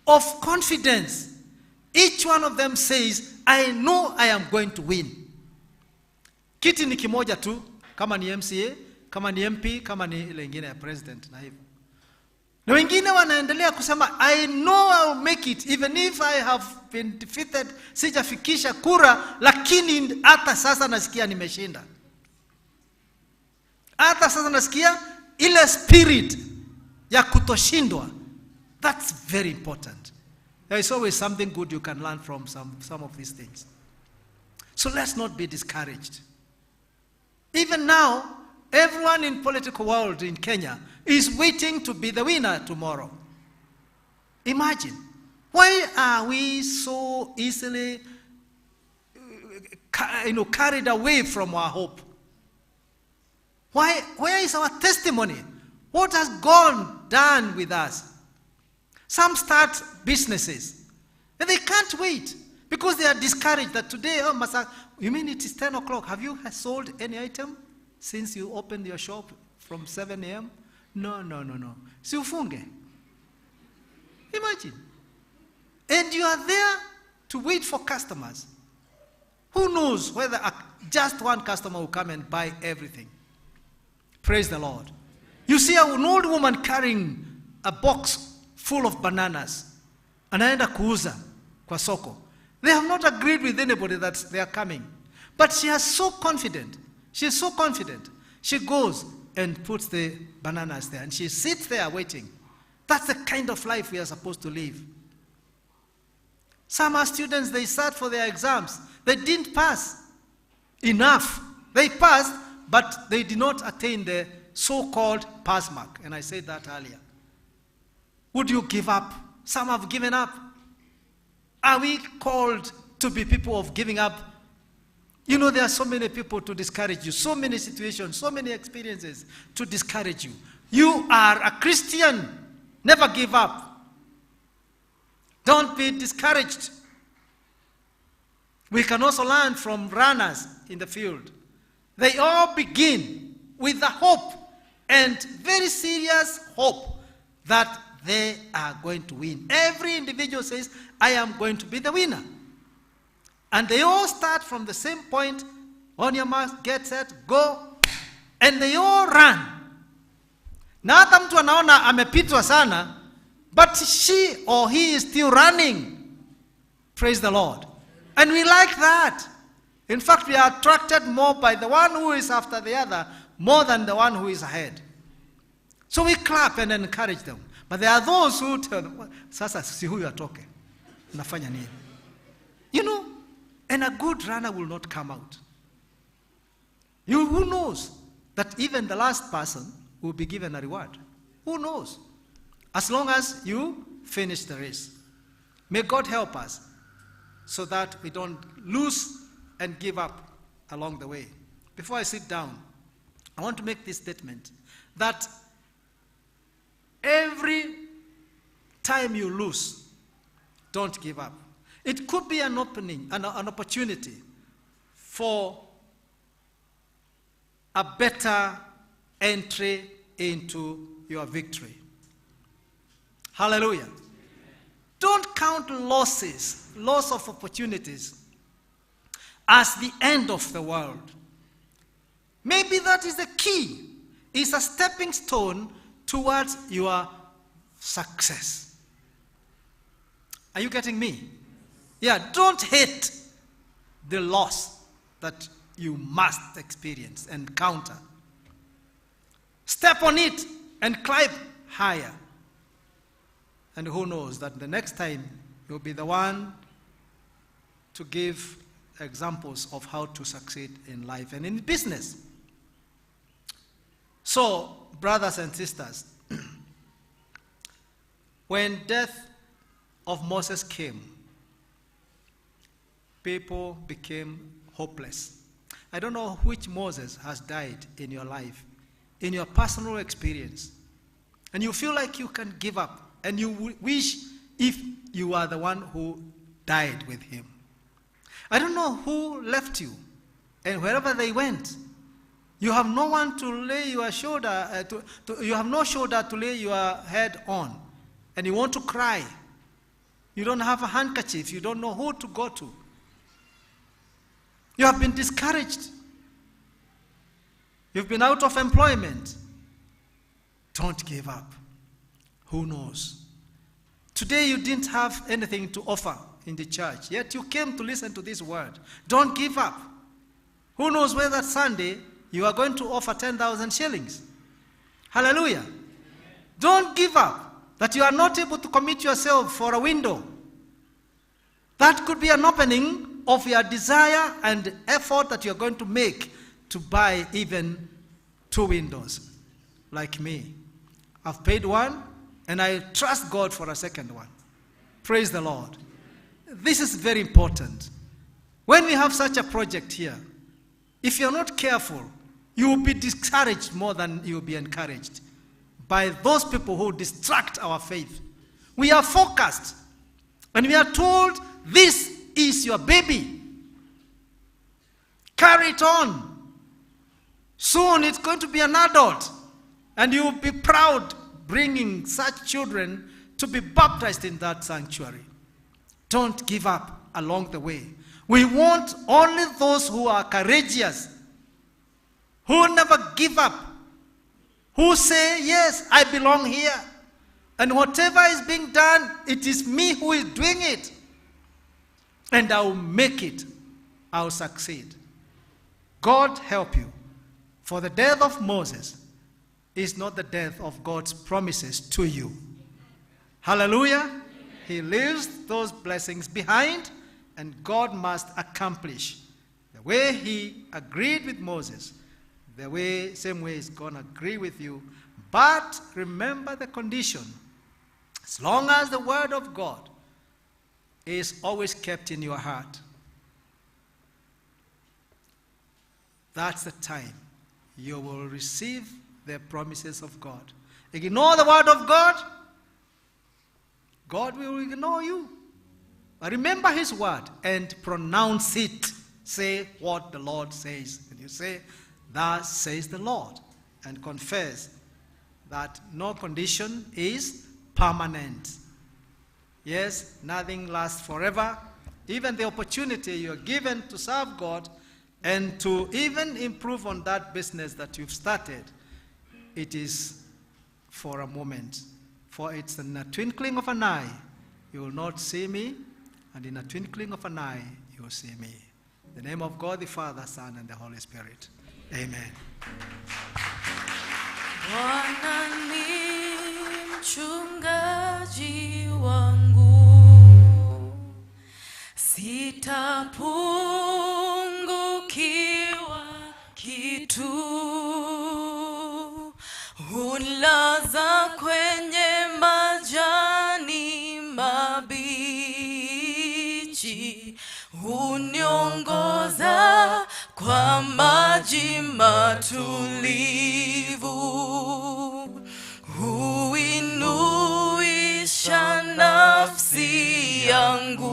of confidence. Each one of them says, I know I am going to win. Kiti ni kimoja tu, kama ni MCA, kama ni MP, kama ni ile ingine ya president na hivyo. Na wengine wanaendelea kusema, I know I will make it, even if I have been defeated, sijafikisha kura, lakini hata sasa nasikia nimeshinda. Hata sasa nasikia ile spirit ya kutoshindwa. That's very important. There is always something good you can learn from some of these things. So let's not be discouraged. Even now, everyone in political world in Kenya is waiting to be the winner tomorrow. Imagine. Why are we so easily carried away from our hope? Where is our testimony? What has God done with us? Some start businesses and they can't wait because they are discouraged that today, oh, Master, you mean it is 10 o'clock? Have you sold any item since you opened your shop from 7 a.m.? No. Si ufunge. Imagine. And you are there to wait for customers. Who knows whether just one customer will come and buy everything. Praise the Lord. You see an old woman carrying a box full of bananas. Anaenda kuuza kwa soko. They have not agreed with anybody that they are coming. But she is so confident. She is so confident. She goes and puts the bananas there. And she sits there waiting. That's the kind of life we are supposed to live. Some are students, they sat for their exams. They didn't pass enough. They passed, but they did not attain the so-called pass mark. And I said that earlier. Would you give up? Some have given up. Are we called to be people of giving up? You know, there are so many people to discourage you, so many situations, so many experiences to discourage you. You are a Christian. Never give up. Don't be discouraged. We can also learn from runners in the field. They all begin with the hope, and very serious hope, that they are going to win. Every individual says, I am going to be the winner. And they all start from the same point. On your mark, get set, go. And they all run. Na hata mtu anaona amepitwa sana, but she or he is still running. Praise the Lord. And we like that. In fact, we are attracted more by the one who is after the other more than the one who is ahead. So we clap and encourage them. But there are those who tell them, sasa si huyu atoke. Nafanya nini? You know, and a good runner will not come out. Who knows that even the last person will be given a reward? Who knows? As long as you finish the race. May God help us so that we don't lose and give up along the way. Before I sit down, I want to make this statement that every time you lose, don't give up. It could be an opening, an opportunity for a better entry into your victory. Hallelujah. Don't count losses, loss of opportunities, as the end of the world. Maybe that is the key. It's a stepping stone towards your success. Are you getting me? Yeah, don't hate the loss that you must experience and encounter. Step on it and climb higher. And who knows that the next time you'll be the one to give examples of how to succeed in life and in business. So, brothers and sisters, when death of Moses came, people became hopeless. I don't know which Moses has died in your life, in your personal experience, and you feel like you can give up, and you wish if you are the one who died with him. I don't know who left you, and wherever they went, you have no one to lay your shoulder, you have no shoulder to lay your head on, and you want to cry. You don't have a handkerchief, you don't know who to go to. You have been discouraged. You've been out of employment. Don't give up. Who knows? Today you didn't have anything to offer in the church, yet you came to listen to this word. Don't give up. Who knows whether Sunday you are going to offer 10,000 shillings. Hallelujah. Amen. Don't give up that you are not able to commit yourself for a window. That could be an opening of your desire and effort that you're going to make to buy even 2 windows. Like me. I've paid one and I trust God for a second one. Praise the Lord. This is very important. When we have such a project here, if you're not careful, You will be discouraged more than you will be encouraged by those people who distract our faith. We are focused, and we are told, this is your baby. Carry it on. Soon it's going to be an adult, and you will be proud bringing such children to be baptized in that sanctuary. Don't give up along the way. We want only those who are courageous, who never give up, who say, yes, I belong here. And whatever is being done, it is me who is doing it. And I will make it. I will succeed. God help you. For the death of Moses is not the death of God's promises to you. Hallelujah. Amen. He leaves those blessings behind, and God must accomplish the way he agreed with Moses. Same way he's going to agree with you. But remember the condition. As long as the word of God is always kept in your heart, that's the time you will receive the promises of God. Ignore the word of God, God will ignore you. But remember his word and pronounce it. Say what the Lord says. And you say, thus says the Lord. And confess that no condition is permanent. Yes, nothing lasts forever. Even the opportunity you are given to serve God and to even improve on that business that you've started, it is for a moment. For it's in a twinkling of an eye, you will not see me, and in a twinkling of an eye, you will see me. In the name of God, the Father, Son, and the Holy Spirit. Amen. Bwana ni mchungaji wangu, sitapungukiwa kitu. Hunilaza kwenye majani mabichi, huniongoza kwa maji matulivu, huinuisha nafsi yangu,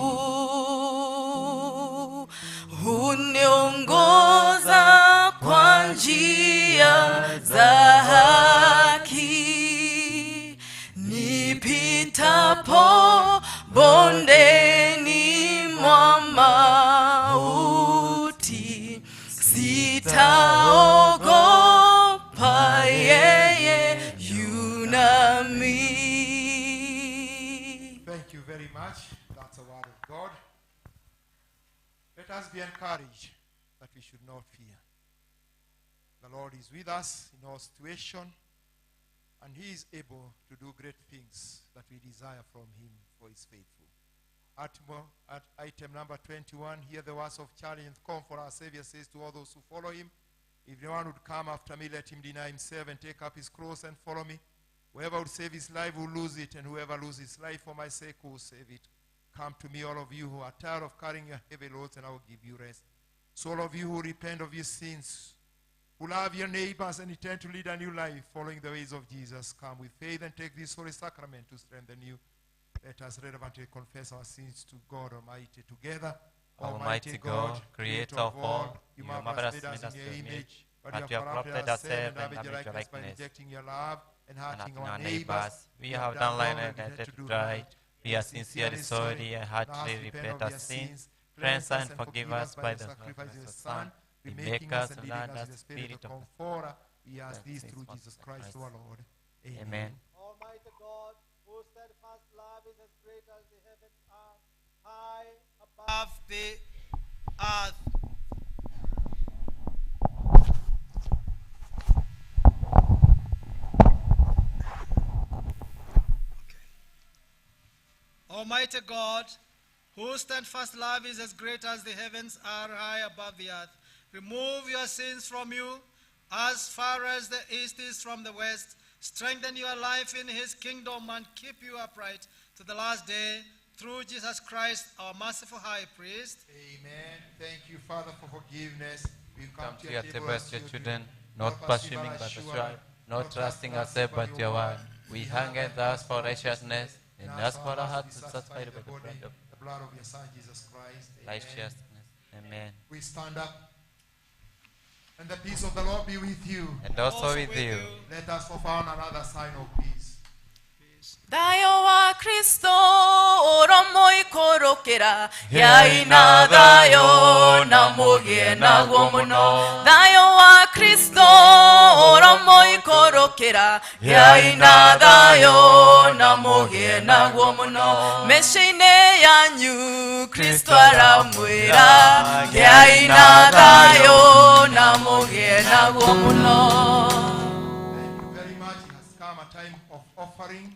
huniongoza kwa njia za haki, nipitapo bondeni mwa mauti, sitaogopa, yeye yu nami. Thank you very much. That's the word of God. Let us be encouraged that we should not fear. The Lord is with us in all situation, and he is able to do great things that we desire from him, for he is faithful. At item number 21, hear the words of challenge and comfort. Our Savior says to all those who follow him, if anyone would come after me, let him deny himself and take up his cross and follow me. Whoever would save his life will lose it, and whoever loses his life for my sake will save it. Come to me, all of you who are tired of carrying your heavy loads, and I will give you rest. So all of you who repent of your sins, who love your neighbors and intend to lead a new life following the ways of Jesus, come with faith and take this holy sacrament to strengthen you. Let us reverently confess our sins to God Almighty together. Almighty God, creator of all, you marvelous made us in your image, but you have corrupted ourselves and damaged your likeness. Rejecting your love and hurting our neighbors, we have done lying and attempted to do right. We are sincerely sorry and heartily repent our sins. Cleanse us and forgive us by the sacrifice of your Son. Make us and lead us in the spirit of comfort. We ask this through Jesus Christ our Lord. Amen. Almighty God, whose steadfast love is as great as the heavens are high above the earth. Almighty God, whose steadfast love is as great as the heavens are high above the earth, remove your sins from you as far as the east is from the west. Strengthen your life in his kingdom and keep you upright to the last day, through Jesus Christ, our merciful high priest. Amen. Thank you, Father, for forgiveness. We Come to your table as your children. not pursuing but assured, not trusting ourselves but your word. We hunger and thirst for righteousness, and ask for our hearts to satisfied by the blood of your Son Jesus Christ. Amen. righteousness. Amen. We stand up. And the peace of the Lord be with you. And also with you. Let us offer one another sign of peace. Thayo wa Kristo oromo ikorokera yaina thayo na mugie naguo muno. Thayo wa Kristo oromo ikorokera yaina thayo na mugie naguo muno. Meciine yanyu Kristo aramwira yaina thayo na mugie naguo muno. Thank you very much. It has come a time of offering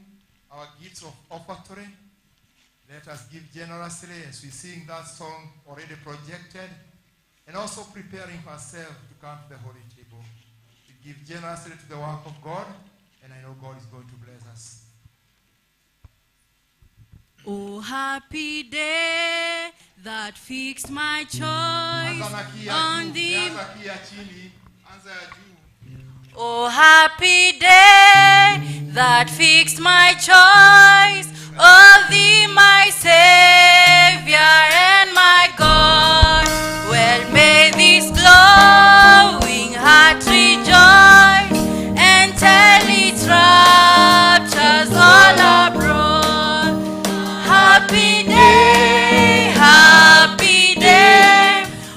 our gifts of offertory. Let us give generously as we sing that song already projected, and also preparing ourselves to come to the holy table. We give generously to the work of God, and I know God is going to bless us. Oh, happy day that fixed my choice on the... Oh, happy day that fixed my choice of thee, my Savior and my God. Well, may this glowing heart rejoice and tell its raptures all abroad. Happy day,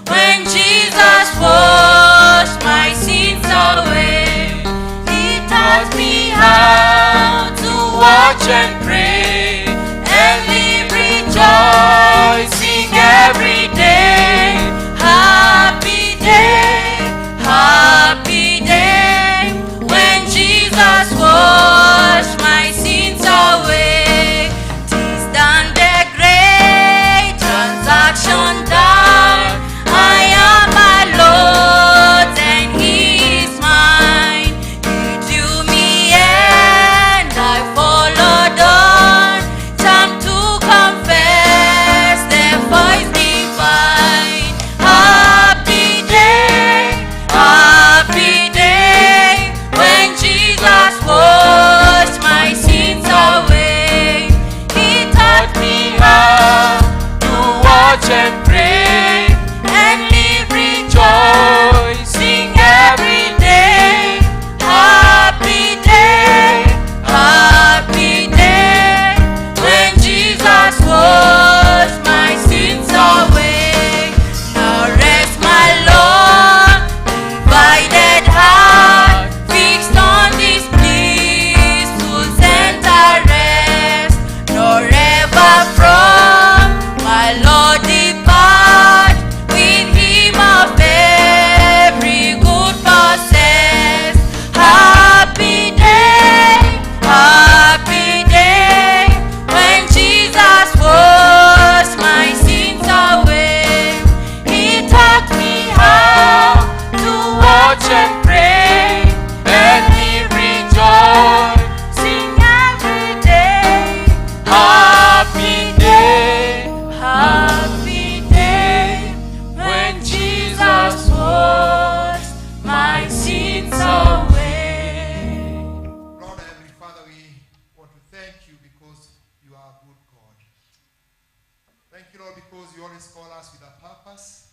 when Jesus washed my sins away. He taught me how to watch and pray and live rejoicing every day. Happy day, when Jesus washed my sins away. 'Tis done, the great transaction done. I am my Lord's and He is mine. He drew me and I followed on. Time to confess the voice divine. Happy day, when Jesus washed my sins away. He taught me how to watch and pray and live rejoicing every day. Happy day, when Jesus washed my sins away. Now rest my Lord, divided heart, fixed on this blissful center rest. Nor ever from my Lord depart, with Him of every good possess. Happy day, when Jesus washed my sins away. He taught me how to watch and pray and live rejoicing every day. Happy day, when Jesus washed my sins away. Lord, Heavenly Father, we want to thank you because you are a good God. Thank you, Lord, because you always call us with a purpose.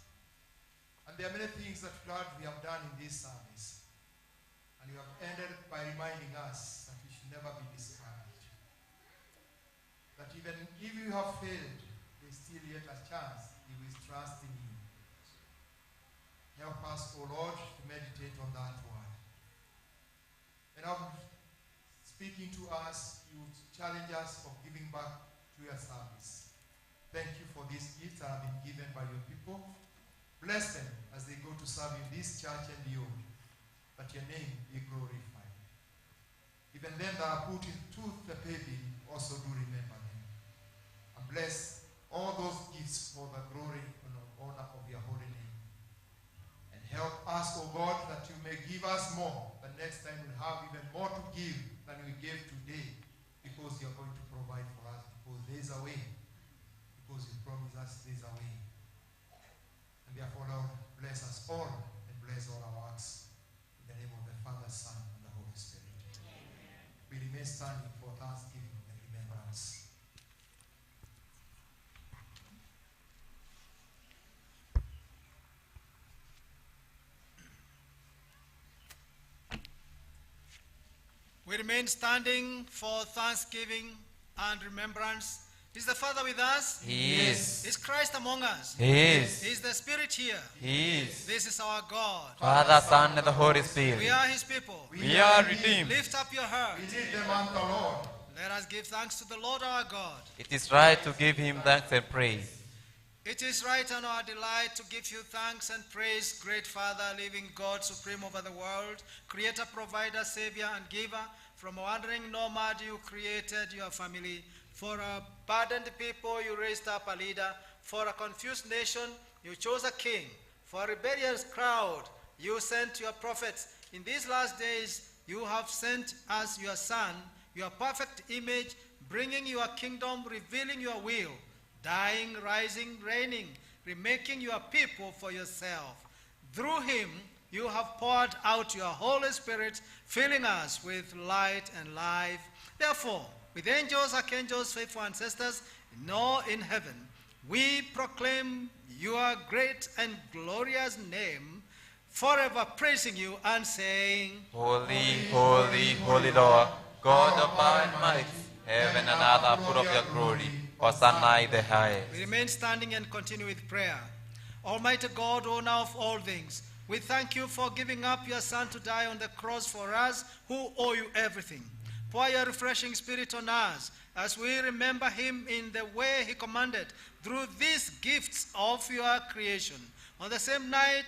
And there are many things that, Lord, we have done in this service. And you have ended by reminding us that we should never be discouraged. That even if you have failed, there is still yet a chance if we trust in you. Help us, O Lord, to meditate on that word. And now, speaking to us, you challenge us of giving back to your service. Thank you for these gifts that have been given by your people. Bless them as they go to serve in this church and beyond, that your name be glorified. Even them that are put into the baby, also do remember them. And bless all those gifts for the glory and honor of your holy name. And help us, O God, that you may give us more. The next time we'll have even more to give than we gave today, because you're going to provide for us, because there's a way. Because you promise us there's a way. And therefore, Lord, bless us all and bless all our works. In the name of the Father, Son, and the Holy Spirit. We remain standing for thanksgiving and remembrance. We remain standing for thanksgiving and remembrance. Is the Father with us? He is. Is Christ among us? He is. Is the Spirit here? He is. This is our God. Father, Son, and the Holy We Spirit. are His people. We are redeemed. Lift up your heart. We need them unto the Lord. Let us give thanks to the Lord our God. It is right to give him thanks and praise. It is right and our delight to give you thanks and praise, great Father, living God, supreme over the world, creator, provider, savior, and giver. From a wandering nomad, you created your family. For a burdened people, you raised up a leader. For a confused nation, you chose a king. For a rebellious crowd, you sent your prophets. In these last days, you have sent us your Son, your perfect image, bringing your kingdom, revealing your will, dying, rising, reigning, remaking your people for yourself. Through him, you have poured out your Holy Spirit, filling us with light and life. Therefore, with angels, archangels, faithful ancestors, in heaven, we proclaim your great and glorious name, forever praising you and saying, Holy, holy, holy Lord, God of power and might, heaven and earth are full of your glory. Hosanna in the highest. We remain standing and continue with prayer. Almighty God, owner of all things, we thank you for giving up your Son to die on the cross for us who owe you everything. Pour your refreshing Spirit on us as we remember him in the way he commanded through these gifts of your creation. On the same night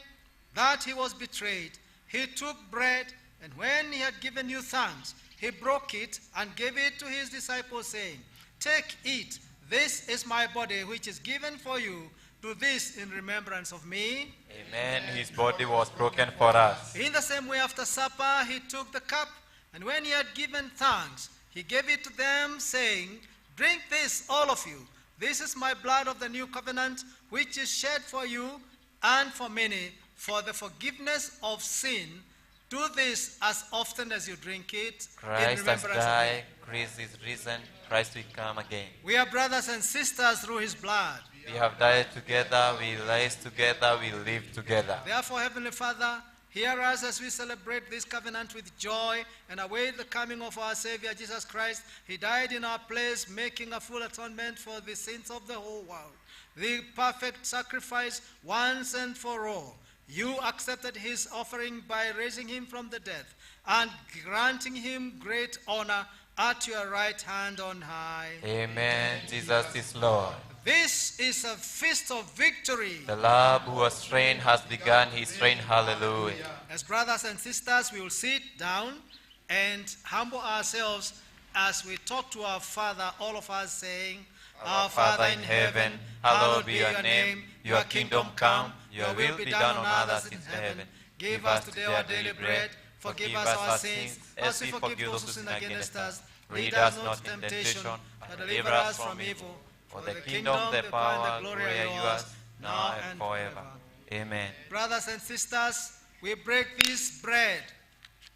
that he was betrayed, he took bread, and when he had given you thanks, he broke it and gave it to his disciples, saying, "Take, eat. This is my body, which is given for you. Do this in remembrance of me." Amen. His body was broken for us. In the same way, after supper, he took the cup, and when he had given thanks, he gave it to them, saying, "Drink this, all of you. This is my blood of the new covenant, which is shed for you and for many for the forgiveness of sin. Do this as often as you drink it in Christ has remembrance of me." died, Christ is risen, Christ will come again. We are brothers and sisters through his blood. We have died together, we rise together, we live together. Therefore, Heavenly Father, hear us as we celebrate this covenant with joy and await the coming of our Savior Jesus Christ. He died in our place, making a full atonement for the sins of the whole world. The perfect sacrifice once and for all. You accepted his offering by raising him from the dead and granting him great honor at your right hand on high. Amen. Jesus is Lord. This is a feast of victory. The Lord who was trained has begun his reign. Hallelujah. As brothers and sisters, we will sit down and humble ourselves as we talk to our Father, all of us saying, "Our Father in heaven, hallowed be your name. Your kingdom come, your will be done on earth as in heaven. Give us today our daily bread. Forgive us our sins, as we forgive those who sin against us. Lead us not into temptation, but deliver us from evil. For the kingdom, the power, and the glory are yours, now and forever. Amen. Brothers and sisters, we break this bread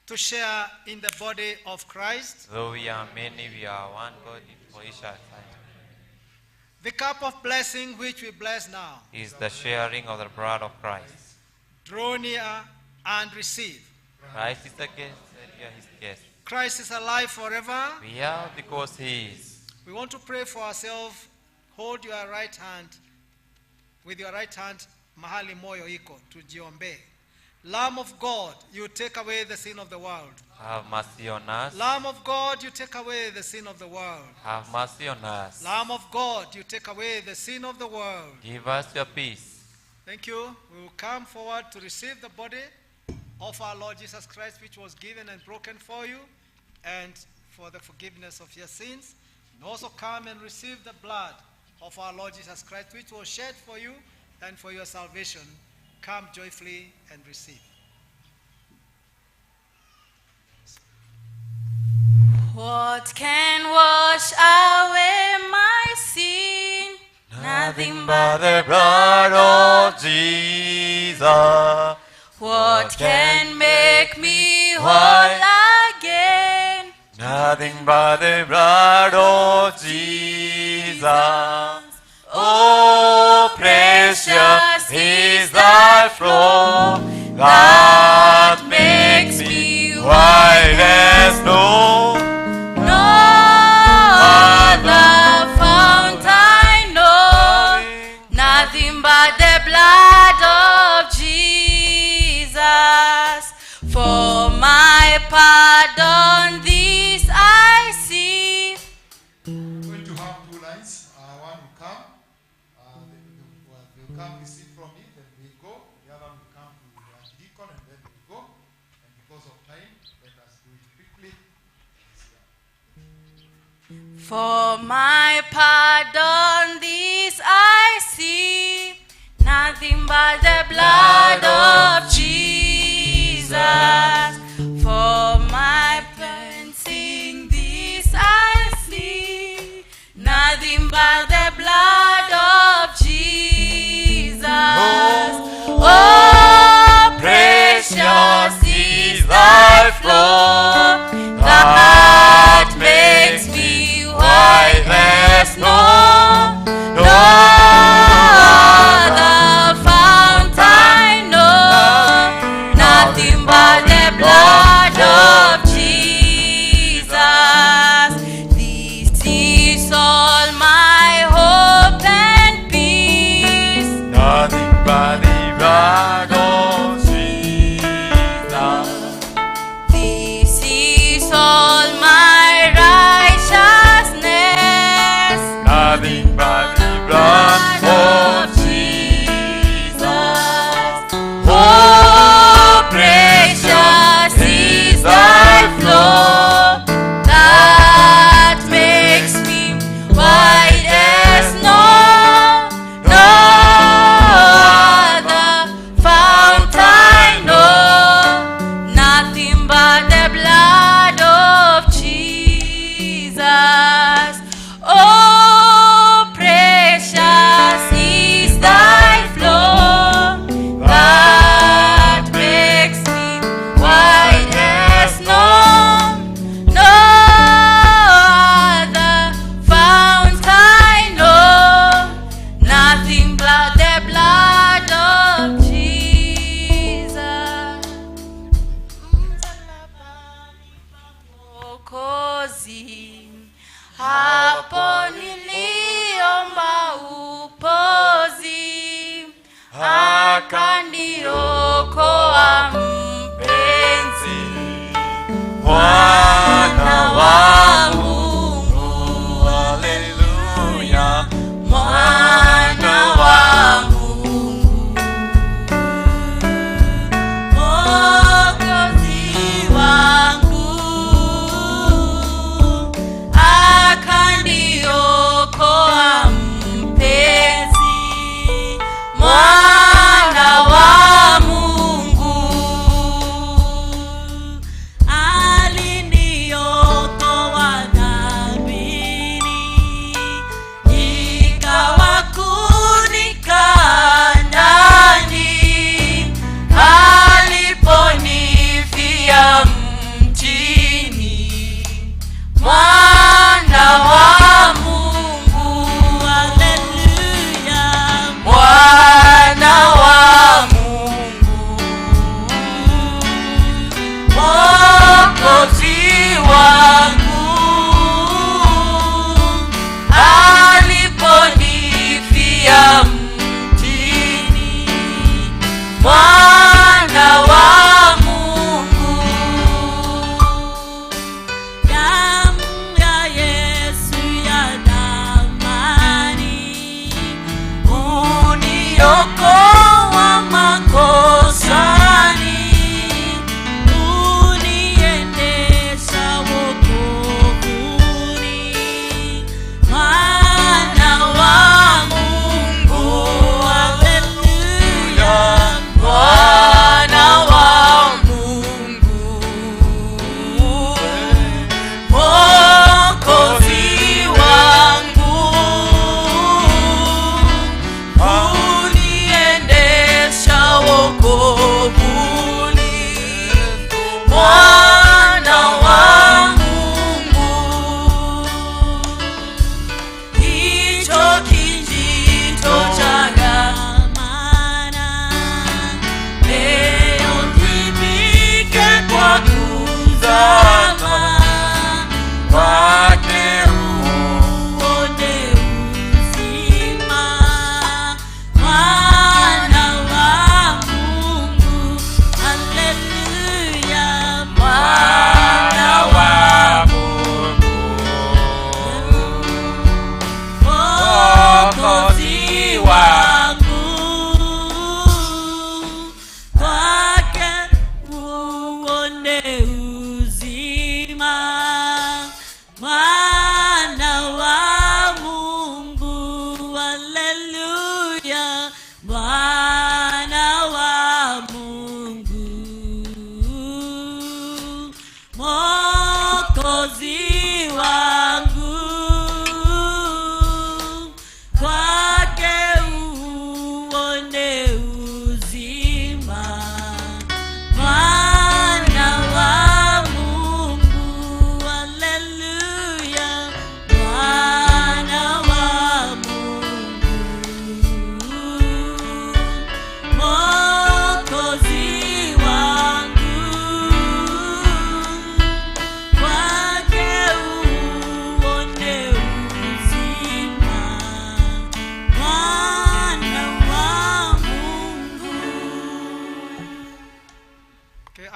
to share in the body of Christ. Though we are many, we are one body for each other. The cup of blessing which we bless now Is the sharing of the blood of Christ. draw near and receive. Christ is the guest, and we are his guests. Christ is alive forever. We are because he is. We want to pray for ourselves. Hold your right hand, with your right hand, mahali moyo iko, tujiombe. Lamb of God, you take away the sin of the world. Have mercy on us. Lamb of God, you take away the sin of the world. Have mercy on us. Lamb of God, you take away the sin of the world. Give us your peace. Thank you. We will come forward to receive the body of our Lord Jesus Christ, which was given and broken for you and for the forgiveness of your sins. And also come and receive the blood of our Lord Jesus Christ, which was shed for you and for your salvation. Come joyfully and receive. What can wash away my sin? Nothing but the blood of Jesus. What can make me whole again? Nothing but the blood of Jesus. Oh, precious is thy flow that makes me white as snow. No other fount I know, nothing but the blood of Jesus. For my pardon, this I see. We're going to have two lines. One will come. They'll come, receive from me, then we go. The other one will come to the archdeacon, and then we go. And because of time, let us do it quickly. For my pardon, this I see, nothing but the blood of Jesus. For my cleansing, this I see, nothing but the blood of Jesus. Oh, precious is thy flow that makes me white as snow. No other fount I know, nothing but the blood of Jesus. This is all my hope and peace. Nothing but the blood of Jesus. This is all my righteousness. Nothing but the blood of Jesus. Oh, precious is thy flow that makes me white as snow. No other fount I know, nothing but the blood of Jesus. Oh, precious is thy flow that makes me white as snow. No other fount I know, nothing but the blood of Jesus. Mwokozi, hapo niliomba upozi, akaniokoa mpenzi, Mwana wa Mungu, haleluya. mwana wa Mungu, Mwokozi wangu, akaniokoa mpenzi, mwana wa Mungu.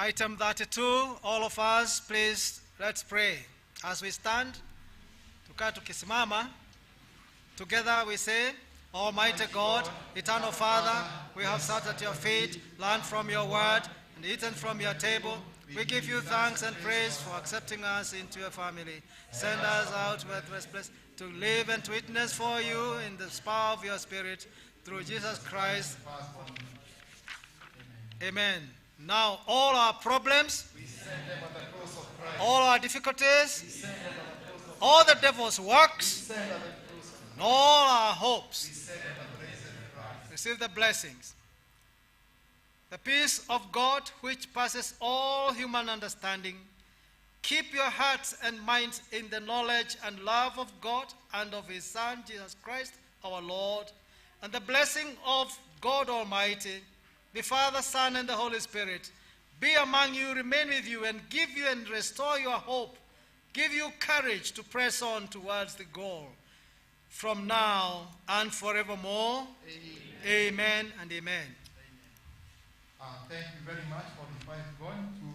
Item 32, all of us, please, let's pray. As we stand, tukaa tukisimama, together we say, Almighty God, eternal Father, we have sat at your feet, learned from your word, and eaten from your table. We give you thanks and praise for accepting us into your family. Send us out to this place to live and to witness for you in the power of your Spirit, through Jesus Christ. Amen. Now, all our problems, all our difficulties, all the devil's works, and all our hopes, receive the blessings. The peace of God, which passes all human understanding, keep your hearts and minds in the knowledge and love of God and of his Son, Jesus Christ, our Lord, and the blessing of God Almighty, the Father, Son, and the Holy Spirit, be among you, remain with you, and give you and restore your hope, give you courage to press on towards the goal, from now and forevermore. Amen, amen and amen. Thank you very much for the five going to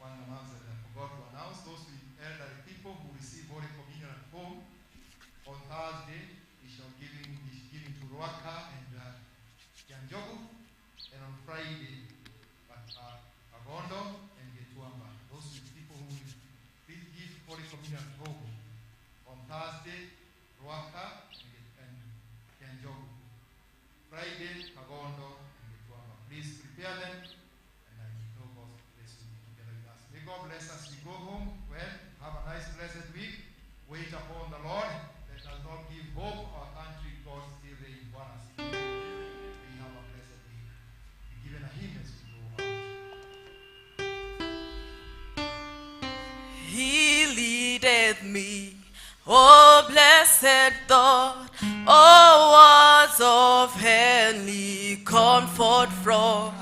one announcement that I forgot to announce. Those elderly people who receive Holy Communion at home, on Thursday, we shall be giving to Ruaka and Kianjogu, and on Friday, Agondo and Getuamba. Those people who will give Holy Communion at home, on Thursday, Ruaka and Kianjogu. Friday, Agondo, please prepare them, and I know God bless you together with us. May God bless us. We go home. Well, have a nice, blessed week. Wait upon the Lord. Let us not give hope. Our country, God still reigns. We have a blessed week. Be given a hymn as we go out. He leadeth me, O blessed thought, O words of heavenly comfort from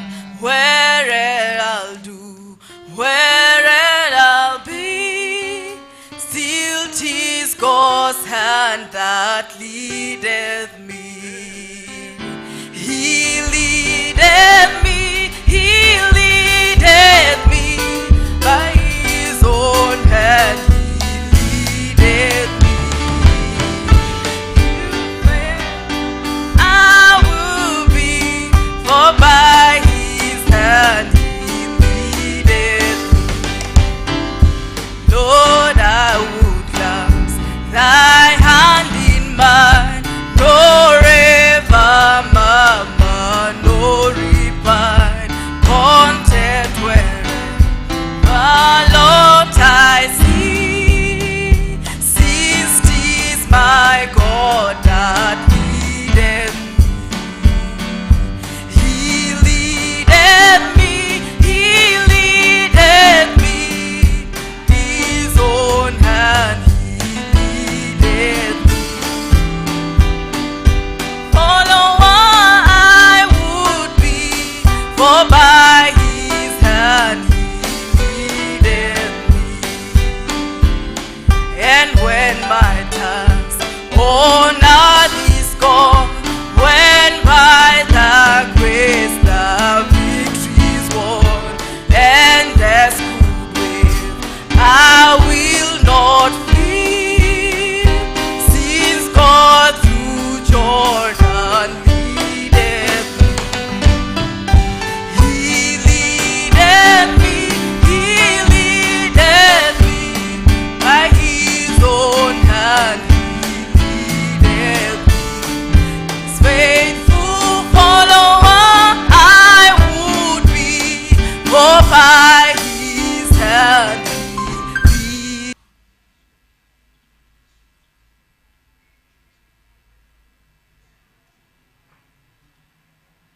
where I'll do, where I'll be. Still 'tis God's hand that leadeth me. He leadeth